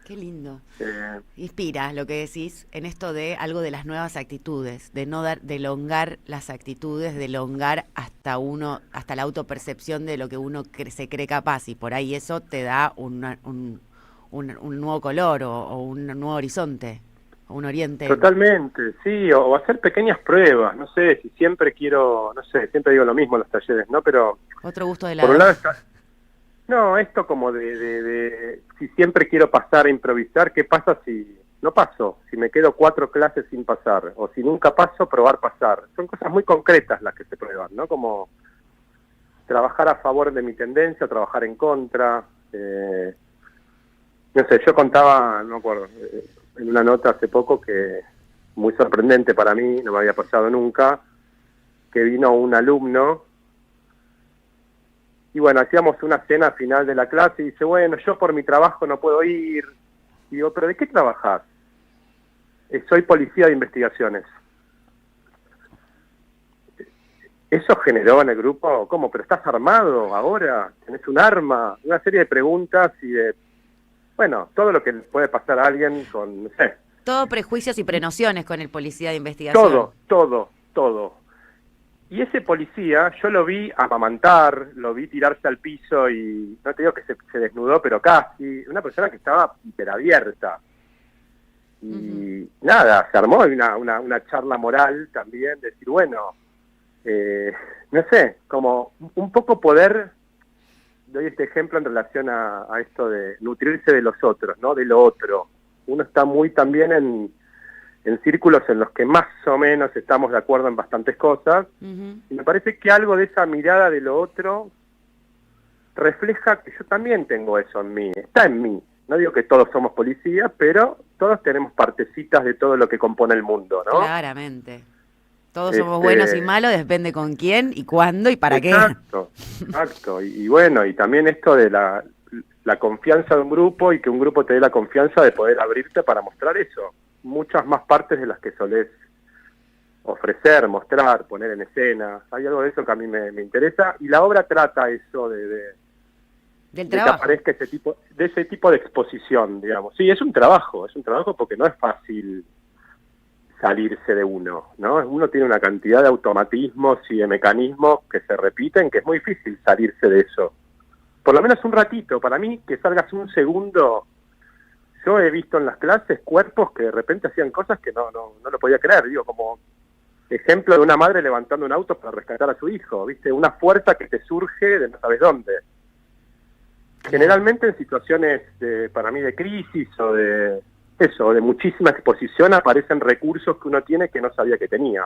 Qué lindo. Inspira lo que decís en esto de algo de las nuevas actitudes, de no dar, de elongar las actitudes, de elongar hasta la autopercepción de lo que uno se cree capaz, y por ahí eso te da un nuevo color o un nuevo horizonte, o un oriente. Totalmente, sí, o hacer pequeñas pruebas, no sé, si siempre quiero, no sé, siempre digo lo mismo en los talleres, ¿no? Pero otro gusto de la por un lado está, no, esto como de si siempre quiero pasar a improvisar, ¿qué pasa si no paso? Si me quedo 4 clases sin pasar, o si nunca paso, probar pasar. Son cosas muy concretas las que se prueban, ¿no? Como trabajar a favor de mi tendencia, trabajar en contra. No sé, yo contaba, no me acuerdo, en una nota hace poco que, muy sorprendente para mí, no me había pasado nunca, que vino un alumno. Y bueno, hacíamos una cena final de la clase y dice, bueno, yo por mi trabajo no puedo ir. Y digo, ¿pero de qué trabajás? Soy policía de investigaciones. Eso generó en el grupo, ¿cómo? ¿Pero estás armado ahora? ¿Tenés un arma? Una serie de preguntas y de, bueno, todo lo que puede pasar a alguien con, no sé. Todo prejuicios y prenociones con el policía de investigación. Todo. Y ese policía, yo lo vi amamantar, lo vi tirarse al piso y no te digo que se desnudó, pero casi. Una persona que estaba hiperabierta. Y nada, se armó una charla moral también, de decir, bueno, no sé, como un poco poder, doy este ejemplo en relación a esto de nutrirse de los otros, ¿no? De lo otro. Uno está muy también en círculos en los que más o menos estamos de acuerdo en bastantes cosas, y me parece que algo de esa mirada de lo otro refleja que yo también tengo eso en mí, está en mí. No digo que todos somos policías, pero todos tenemos partecitas de todo lo que compone el mundo, ¿no? Claramente. Todos somos buenos y malos, depende con quién y cuándo y para exacto. Y bueno, y también esto de la confianza de un grupo y que un grupo te dé la confianza de poder abrirte para mostrar eso. Muchas más partes de las que solés ofrecer, mostrar, poner en escena. Hay algo de eso que a mí me interesa, y la obra trata eso de que aparezca ese tipo de exposición, digamos. Sí, es un trabajo porque no es fácil salirse de uno, ¿no? Uno tiene una cantidad de automatismos y de mecanismos que se repiten, que es muy difícil salirse de eso. Por lo menos un ratito, para mí, que salgas un segundo. Yo he visto en las clases cuerpos que de repente hacían cosas que no lo podía creer, digo, como ejemplo de una madre levantando un auto para rescatar a su hijo, ¿viste? Una fuerza que te surge de no sabes dónde. Generalmente en situaciones, para mí, de crisis o de muchísima exposición aparecen recursos que uno tiene que no sabía que tenía.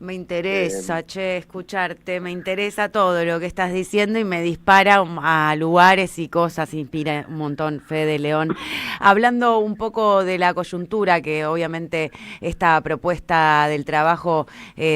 Me interesa, escucharte, me interesa todo lo que estás diciendo y me dispara a lugares y cosas, inspira un montón, Fede León. Hablando un poco de la coyuntura, que obviamente esta propuesta del trabajo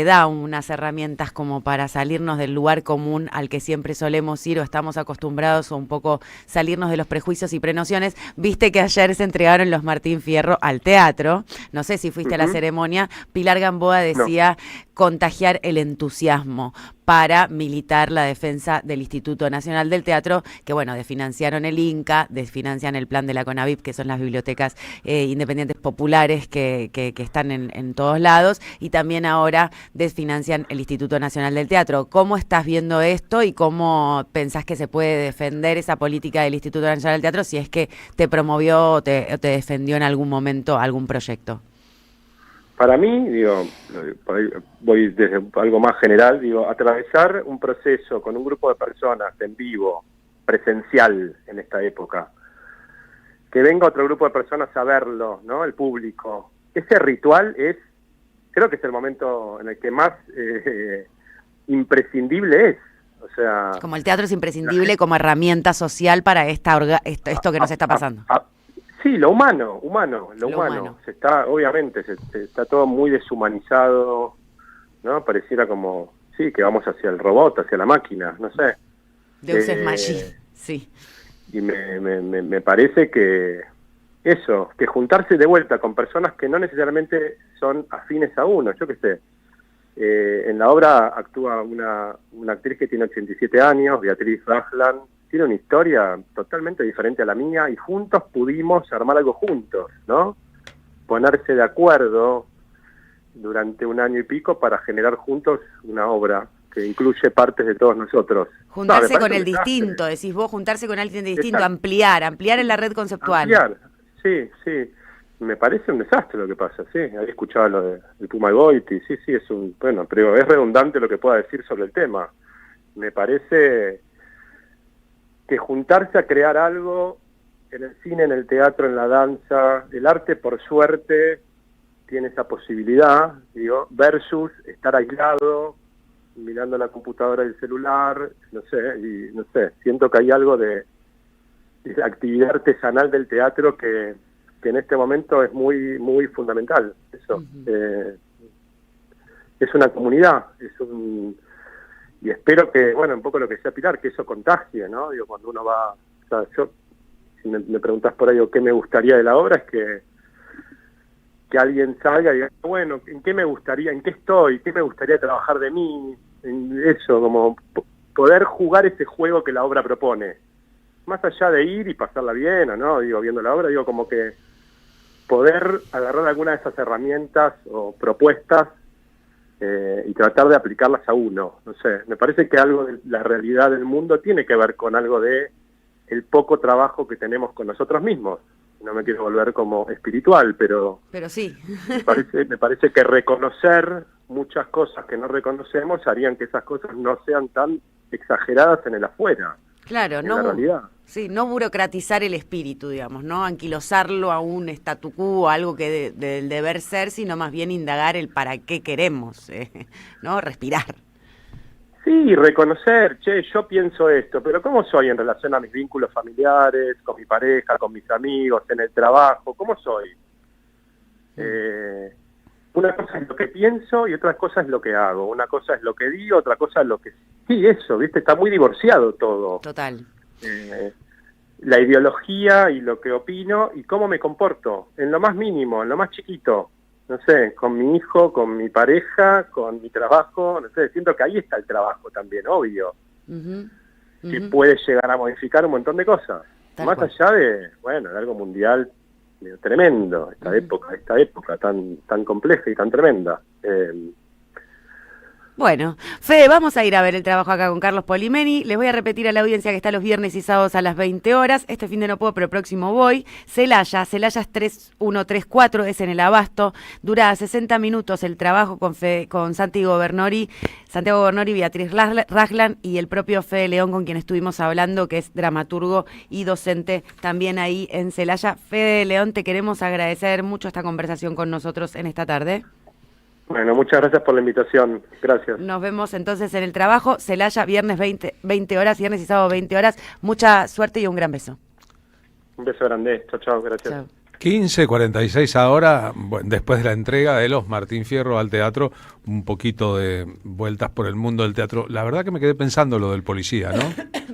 da unas herramientas como para salirnos del lugar común al que siempre solemos ir o estamos acostumbrados, o un poco salirnos de los prejuicios y prenociones. Viste que ayer se entregaron los Martín Fierro al teatro, no sé si fuiste a la ceremonia. Pilar Gamboa decía contagiar el entusiasmo para militar la defensa del Instituto Nacional del Teatro, que bueno, desfinanciaron el INCA, desfinancian el plan de la CONAVIP, que son las bibliotecas independientes populares que están en todos lados, y también ahora desfinancian el Instituto Nacional del Teatro. ¿Cómo estás viendo esto y cómo pensás que se puede defender esa política del Instituto Nacional del Teatro, si es que te promovió o te defendió en algún momento algún proyecto? Para mí, digo, voy desde algo más general, digo, atravesar un proceso con un grupo de personas en vivo, presencial en esta época, que venga otro grupo de personas a verlo, ¿no? El público. Ese ritual creo que es el momento en el que más imprescindible es. O sea, como el teatro es imprescindible como herramienta social para esto que nos está pasando. Sí, lo humano. Se está, obviamente, se está todo muy deshumanizado, ¿no? Pareciera como, sí, que vamos hacia el robot, hacia la máquina, no sé. Deus ex machina, sí. Y me parece que eso, que juntarse de vuelta con personas que no necesariamente son afines a uno, yo qué sé. En la obra actúa una actriz que tiene 87 años, Beatriz Rajlan, tiene una historia totalmente diferente a la mía y juntos pudimos armar algo juntos, ¿no? Ponerse de acuerdo durante 1 año y pico para generar juntos una obra que incluye partes de todos nosotros. Juntarse con el distinto, decís vos, juntarse con alguien distinto, ampliar en la red conceptual. Ampliar, sí. Me parece un desastre lo que pasa, sí. Había escuchado lo del Puma Goiti, sí, es pero es redundante lo que pueda decir sobre el tema. Me parece que juntarse a crear algo en el cine, en el teatro, en la danza, el arte por suerte tiene esa posibilidad, versus estar aislado, mirando la computadora y el celular, no sé, siento que hay algo de la actividad artesanal del teatro que en este momento es muy muy fundamental. Eso es una comunidad, y espero que, un poco lo que decía Pilar, que eso contagie, ¿no? Cuando uno va, yo, si me preguntás por ahí qué me gustaría de la obra, es que alguien salga y diga, bueno, ¿en qué me gustaría, en qué estoy, qué me gustaría trabajar de mí? En eso, como poder jugar ese juego que la obra propone. Más allá de ir y pasarla bien, ¿no? Viendo la obra, como que poder agarrar alguna de esas herramientas o propuestas y tratar de aplicarlas a uno. No sé, me parece que algo de la realidad del mundo tiene que ver con algo de el poco trabajo que tenemos con nosotros mismos. No me quiero volver como espiritual, pero sí. me parece que reconocer muchas cosas que no reconocemos harían que esas cosas no sean tan exageradas en el afuera. Claro, en la realidad. Sí, no burocratizar el espíritu, digamos, no anquilosarlo a un statu quo, algo que del deber ser, sino más bien indagar el para qué queremos, ¿no? Respirar. Sí, reconocer, yo pienso esto, pero ¿cómo soy en relación a mis vínculos familiares, con mi pareja, con mis amigos, en el trabajo? ¿Cómo soy? Una cosa es lo que pienso y otra cosa es lo que hago. Una cosa es lo que digo, otra cosa es lo que... Sí, eso, ¿viste? Está muy divorciado todo. Total. La ideología y lo que opino y cómo me comporto, en lo más mínimo, en lo más chiquito. No sé, con mi hijo, con mi pareja, con mi trabajo, no sé, siento que ahí está el trabajo también, obvio. Que puede llegar a modificar un montón de cosas. Más allá de algo mundial tremendo, esta época tan compleja y tan tremenda. Bueno, Fede, vamos a ir a ver el trabajo acá con Carlos Polimeni. Les voy a repetir a la audiencia que está los viernes y sábados a las 20 horas. Este fin de no puedo, pero el próximo voy. Celaya es 3134, es en el Abasto. Dura 60 minutos el trabajo con Santiago Gobernori, Beatriz Raglan y el propio Fede León, con quien estuvimos hablando, que es dramaturgo y docente también ahí en Celaya. Fede León, te queremos agradecer mucho esta conversación con nosotros en esta tarde. Bueno, muchas gracias por la invitación. Gracias. Nos vemos entonces en el trabajo. Celaya, viernes 20 horas, viernes y sábado 20 horas. Mucha suerte y un gran beso. Un beso grande. Chao, gracias. Chao. 15:46 ahora, después de la entrega de los Martín Fierro al teatro, un poquito de vueltas por el mundo del teatro. La verdad que me quedé pensando lo del policía, ¿no?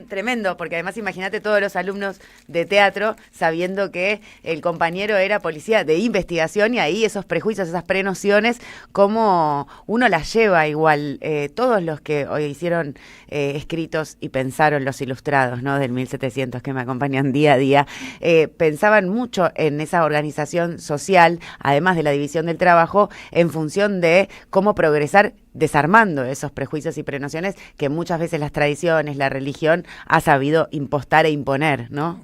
Tremendo, porque además imagínate todos los alumnos de teatro sabiendo que el compañero era policía de investigación y ahí esos prejuicios, esas prenociones, cómo uno las lleva igual. Todos los que hoy hicieron escritos y pensaron los ilustrados, ¿no? Del 1700 que me acompañan día a día, pensaban mucho en esa organización social, además de la división del trabajo, en función de cómo progresar desarmando esos prejuicios y prenociones que muchas veces las tradiciones, la religión ha sabido impostar e imponer, ¿no?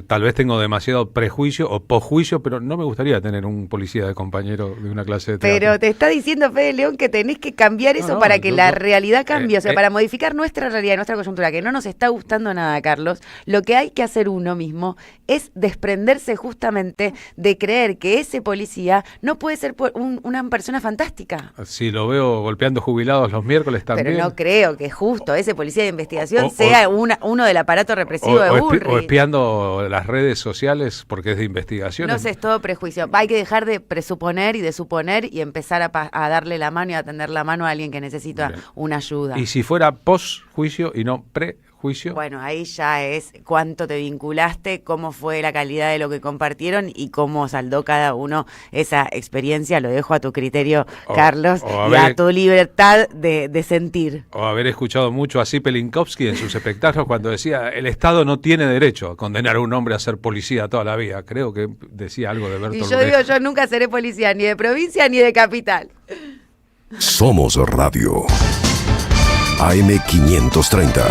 Tal vez tengo demasiado prejuicio o posjuicio, pero no me gustaría tener un policía de compañero de una clase de teatro. Pero te está diciendo Fede León que tenés que cambiar eso para que la realidad cambie, o sea, para modificar nuestra realidad, nuestra coyuntura, que no nos está gustando nada, Carlos. Lo que hay que hacer uno mismo es desprenderse justamente de creer que ese policía no puede ser una persona fantástica. Sí, lo veo golpeando jubilados los miércoles también. Pero no creo que justo ese policía de investigación sea uno del aparato represivo de Bullrich. O espiando las redes sociales porque es de investigación. No sé, es todo prejuicio. Hay que dejar de presuponer y de suponer y empezar a darle la mano y a tender la mano a alguien que necesita una ayuda. Y si fuera post-juicio y no pre-juicio. juicio. Bueno, ahí ya es cuánto te vinculaste, cómo fue la calidad de lo que compartieron y cómo saldó cada uno esa experiencia. Lo dejo a tu criterio, Carlos, y a tu libertad de sentir. O haber escuchado mucho a Zipe-Linkowski en sus espectáculos cuando decía: el Estado no tiene derecho a condenar a un hombre a ser policía toda la vida. Creo que decía algo de Bertolt Y yo digo, yo nunca seré policía ni de provincia ni de capital. Somos Radio. AM530.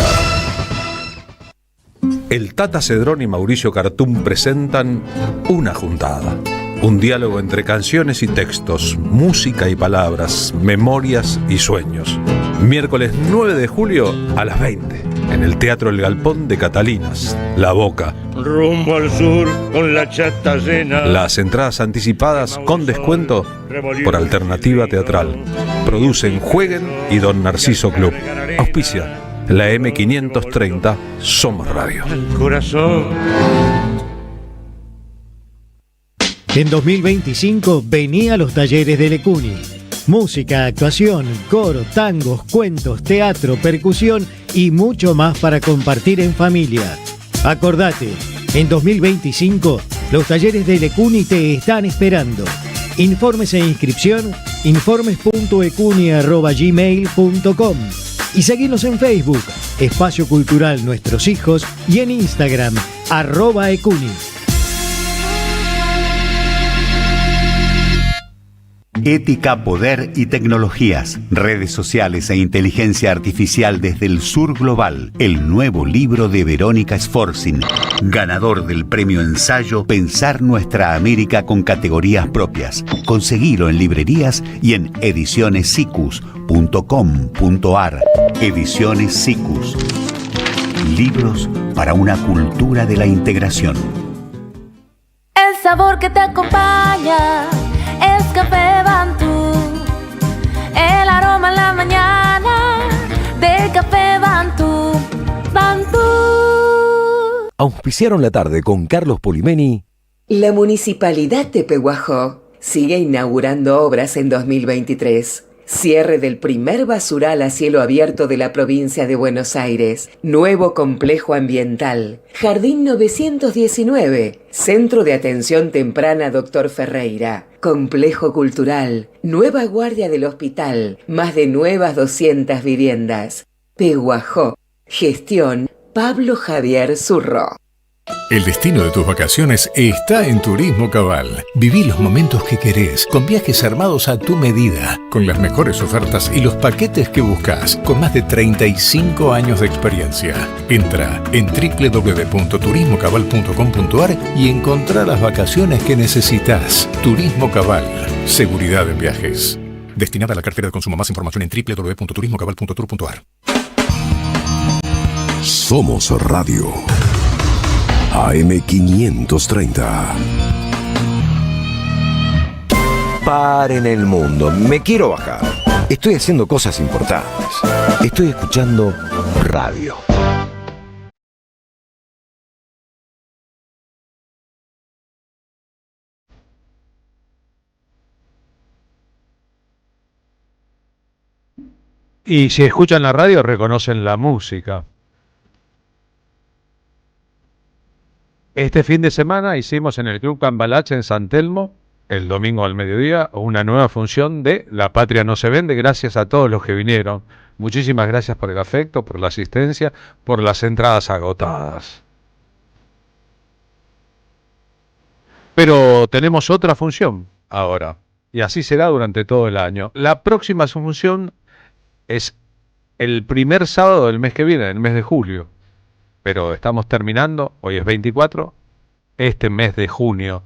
El Tata Cedrón y Mauricio Cartún presentan Una Juntada. Un diálogo entre canciones y textos, música y palabras, memorias y sueños. Miércoles 9 de julio a las 20, en el Teatro El Galpón de Catalinas, La Boca. Rumbo al sur con la chata llena. Las entradas anticipadas con descuento por Alternativa Teatral. Producen Jueguen y Don Narciso Club. Auspicia la M530 Somos Radio. El corazón. En 2025 vení a los talleres de Lecuni. Música, actuación, coro, tangos, cuentos, teatro, percusión y mucho más para compartir en familia. Acordate, en 2025 los talleres de Lecuni te están esperando. Informes e inscripción, informes.ecuni@gmail.com y seguinos en Facebook, Espacio Cultural Nuestros Hijos, y en Instagram, @ecuni. Ética, poder y tecnologías, redes sociales e inteligencia artificial desde el sur global. El nuevo libro de Verónica Sforzin, ganador del premio ensayo Pensar Nuestra América con categorías propias. Conseguilo en librerías y en edicionessicus.com.ar. Ediciones Sicus. Libros para una cultura de la integración. El sabor que te acompaña es Café Bantú. El aroma en la mañana de Café Bantú. Bantú. Auspiciaron la tarde con Carlos Polimeni. La Municipalidad de Pehuajó sigue inaugurando obras en 2023. Cierre del primer basural a cielo abierto de la provincia de Buenos Aires. Nuevo complejo ambiental. Jardín 919. Centro de Atención Temprana Dr. Ferreira. Complejo cultural. Nueva guardia del hospital. Más de nuevas 200 viviendas. Pehuajó. Gestión Pablo Javier Zurro. El destino de tus vacaciones está en Turismo Cabal. Viví los momentos que querés, con viajes armados a tu medida, con las mejores ofertas y los paquetes que buscas, con más de 35 años de experiencia. Entra en www.turismocabal.com.ar y encontrá las vacaciones que necesitas. Turismo Cabal, seguridad en viajes. Destinada a la cartera de consumo. Más información en www.turismocabal.tour.ar. Somos Radio. AM530. Paren el mundo, me quiero bajar. Estoy haciendo cosas importantes. Estoy escuchando radio. Y si escuchan la radio, reconocen la música. Este fin de semana hicimos en el Club Cambalache en San Telmo, el domingo al mediodía, una nueva función de La Patria No Se Vende. Gracias a todos los que vinieron. Muchísimas gracias por el afecto, por la asistencia, por las entradas agotadas. Pero tenemos otra función ahora, y así será durante todo el año. La próxima función es el primer sábado del mes que viene, el mes de julio. Pero estamos terminando, hoy es 24, este mes de junio.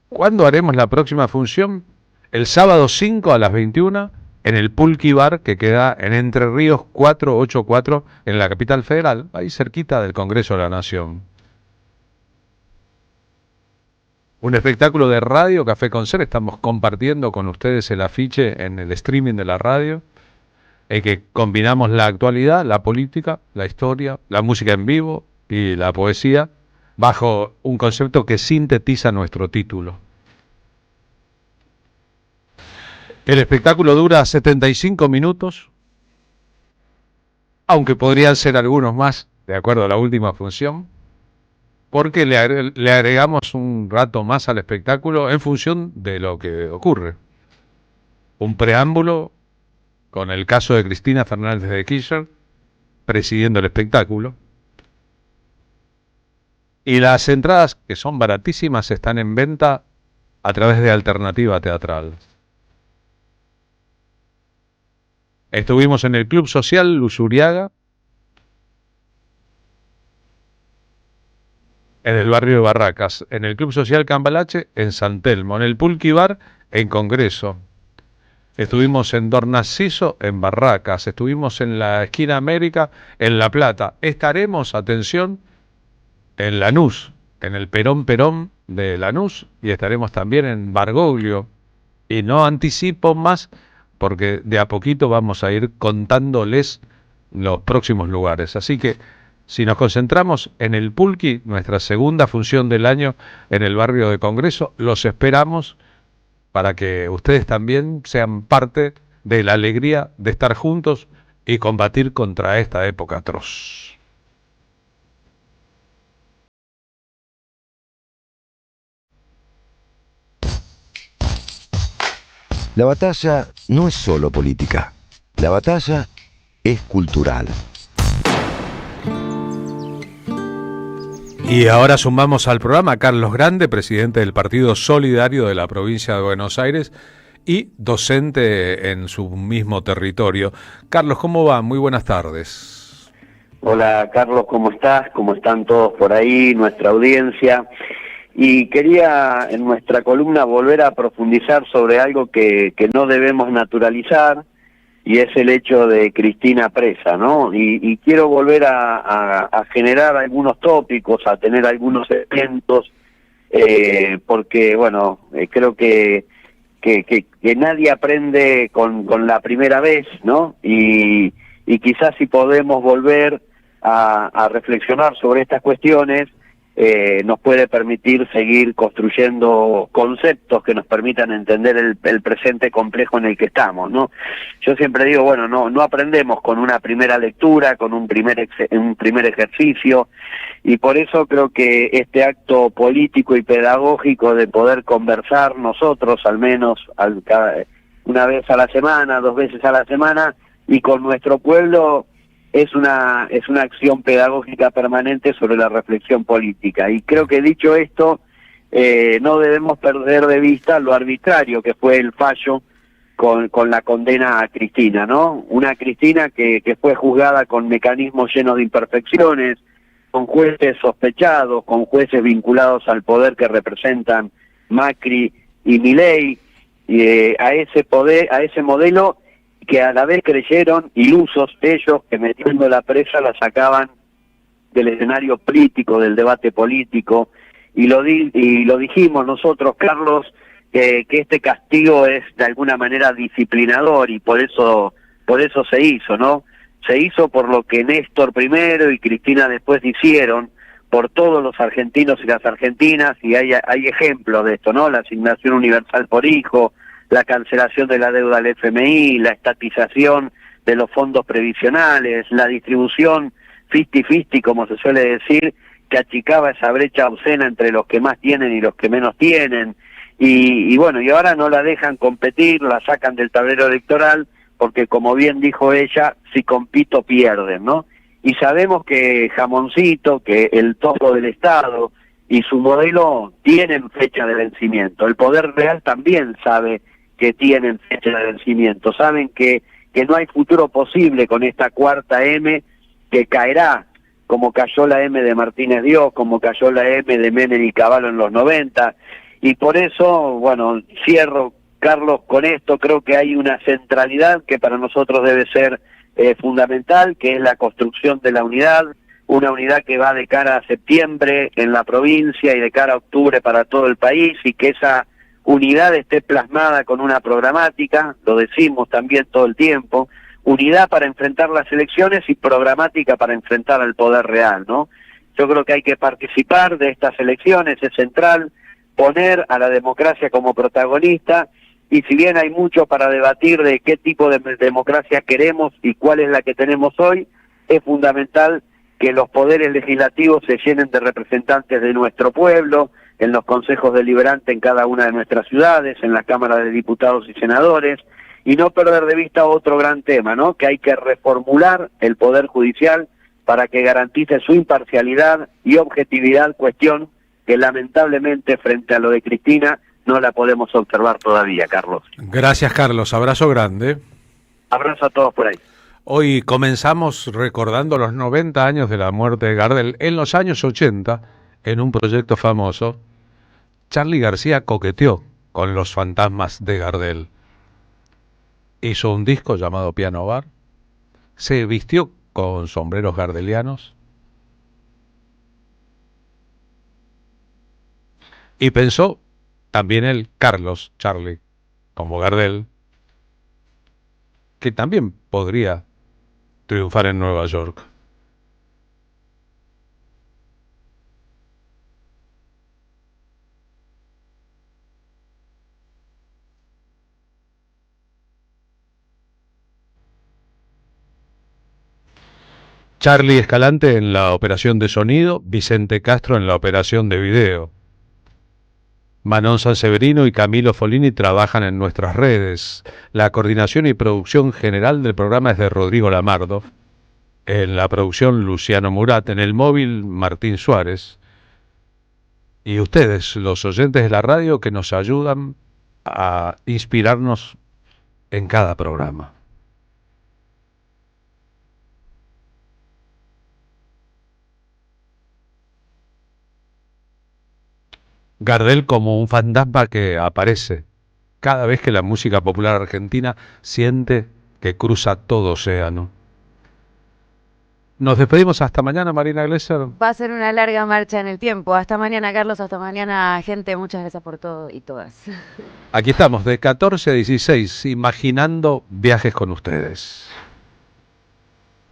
¿Cuándo haremos la próxima función? El sábado 5 a las 21 en el Pulqui Bar, que queda en Entre Ríos 484, en la capital federal, ahí cerquita del Congreso de la Nación. Un espectáculo de radio, Café con Ser. Estamos compartiendo con ustedes el afiche en el streaming de la radio, en que combinamos la actualidad, la política, la historia, la música en vivo y la poesía, bajo un concepto que sintetiza nuestro título. El espectáculo dura 75 minutos, aunque podrían ser algunos más, de acuerdo a la última función, porque le agregamos un rato más al espectáculo en función de lo que ocurre. Un preámbulo con el caso de Cristina Fernández de Kirchner presidiendo el espectáculo. Y las entradas, que son baratísimas, están en venta a través de Alternativa Teatral. Estuvimos en el Club Social Luzuriaga, en el barrio de Barracas, en el Club Social Cambalache, en San Telmo, en el Pulqui Bar, en Congreso. Estuvimos en Dornaciso, en Barracas. Estuvimos en la Esquina América, en La Plata. Estaremos, atención, en Lanús, en el Perón de Lanús, y estaremos también en Bargoglio. Y no anticipo más, porque de a poquito vamos a ir contándoles los próximos lugares. Así que, si nos concentramos en el Pulqui, nuestra segunda función del año en el barrio de Congreso, los esperamos para que ustedes también sean parte de la alegría de estar juntos y combatir contra esta época atroz. La batalla no es solo política, la batalla es cultural. Y ahora sumamos al programa a Carlos Grande, presidente del Partido Solidario de la provincia de Buenos Aires y docente en su mismo territorio. Carlos, ¿cómo va? Muy buenas tardes. Hola Carlos, ¿cómo estás? ¿Cómo están todos por ahí, nuestra audiencia? Y quería en nuestra columna volver a profundizar sobre algo que no debemos naturalizar, y es el hecho de Cristina presa, ¿no? Y quiero volver a generar algunos tópicos, a tener algunos eventos, porque, bueno, creo que nadie aprende con la primera vez, ¿no? Y quizás si podemos volver a reflexionar sobre estas cuestiones, nos puede permitir seguir construyendo conceptos que nos permitan entender el presente complejo en el que estamos, ¿no? Yo siempre digo, bueno, no aprendemos con una primera lectura, con un primer ejercicio, y por eso creo que este acto político y pedagógico de poder conversar nosotros, al menos una vez a la semana, 2 veces a la semana, y con nuestro pueblo, es una acción pedagógica permanente sobre la reflexión política. Y creo que dicho esto, no debemos perder de vista lo arbitrario que fue el fallo con la condena a Cristina, ¿no? Una Cristina que fue juzgada con mecanismos llenos de imperfecciones, con jueces sospechados, con jueces vinculados al poder que representan Macri y Milei, a ese modelo que a la vez creyeron ilusos ellos, que metiendo la presa la sacaban del escenario político, del debate político, y lo dijimos nosotros, Carlos, que este castigo es de alguna manera disciplinador, y por eso se hizo, ¿no? Se hizo por lo que Néstor primero y Cristina después hicieron por todos los argentinos y las argentinas, y hay ejemplos de esto, ¿no? La asignación universal por hijo, la cancelación de la deuda del FMI, la estatización de los fondos previsionales, la distribución 50-50, como se suele decir, que achicaba esa brecha obscena entre los que más tienen y los que menos tienen, y bueno, y ahora no la dejan competir, la sacan del tablero electoral, porque como bien dijo ella, si compito pierden, ¿no? Y sabemos que Jamoncito, que el topo del Estado y su modelo tienen fecha de vencimiento. El Poder Real también sabe que tienen fecha de vencimiento, saben que no hay futuro posible con esta cuarta M, que caerá, como cayó la M de Martínez Dios, como cayó la M de Menem y Cavallo en los 90, y por eso, bueno, cierro, Carlos, con esto. Creo que hay una centralidad que para nosotros debe ser fundamental, que es la construcción de la unidad, una unidad que va de cara a septiembre en la provincia y de cara a octubre para todo el país, y que esa unidad esté plasmada con una programática, lo decimos también todo el tiempo, unidad para enfrentar las elecciones y programática para enfrentar al poder real, ¿no? Yo creo que hay que participar de estas elecciones, es central, poner a la democracia como protagonista, y si bien hay mucho para debatir de qué tipo de democracia queremos y cuál es la que tenemos hoy, es fundamental que los poderes legislativos se llenen de representantes de nuestro pueblo, en los consejos deliberantes en cada una de nuestras ciudades, en la Cámara de Diputados y Senadores, y no perder de vista otro gran tema, ¿no? Que hay que reformular el Poder Judicial para que garantice su imparcialidad y objetividad, cuestión que lamentablemente frente a lo de Cristina no la podemos observar todavía, Carlos. Gracias, Carlos. Abrazo grande. Abrazo a todos por ahí. Hoy comenzamos recordando los 90 años de la muerte de Gardel. En los años 80, en un proyecto famoso, Charly García coqueteó con los fantasmas de Gardel. Hizo un disco llamado Piano Bar, se vistió con sombreros gardelianos y pensó también el Carlos Charly, como Gardel, que también podría triunfar en Nueva York. Charly Escalante en la operación de sonido, Vicente Castro en la operación de video. Manon Sanseverino y Camilo Folini trabajan en nuestras redes. La coordinación y producción general del programa es de Rodrigo Lamardo. En la producción, Luciano Murat. En el móvil, Martín Suárez. Y ustedes, los oyentes de la radio, que nos ayudan a inspirarnos en cada programa. Gardel como un fantasma que aparece cada vez que la música popular argentina siente que cruza todo océano. Nos despedimos hasta mañana, Marina Glesser. Va a ser una larga marcha en el tiempo. Hasta mañana, Carlos. Hasta mañana, gente. Muchas gracias por todo y todas. Aquí estamos, de 14 a 16, imaginando viajes con ustedes.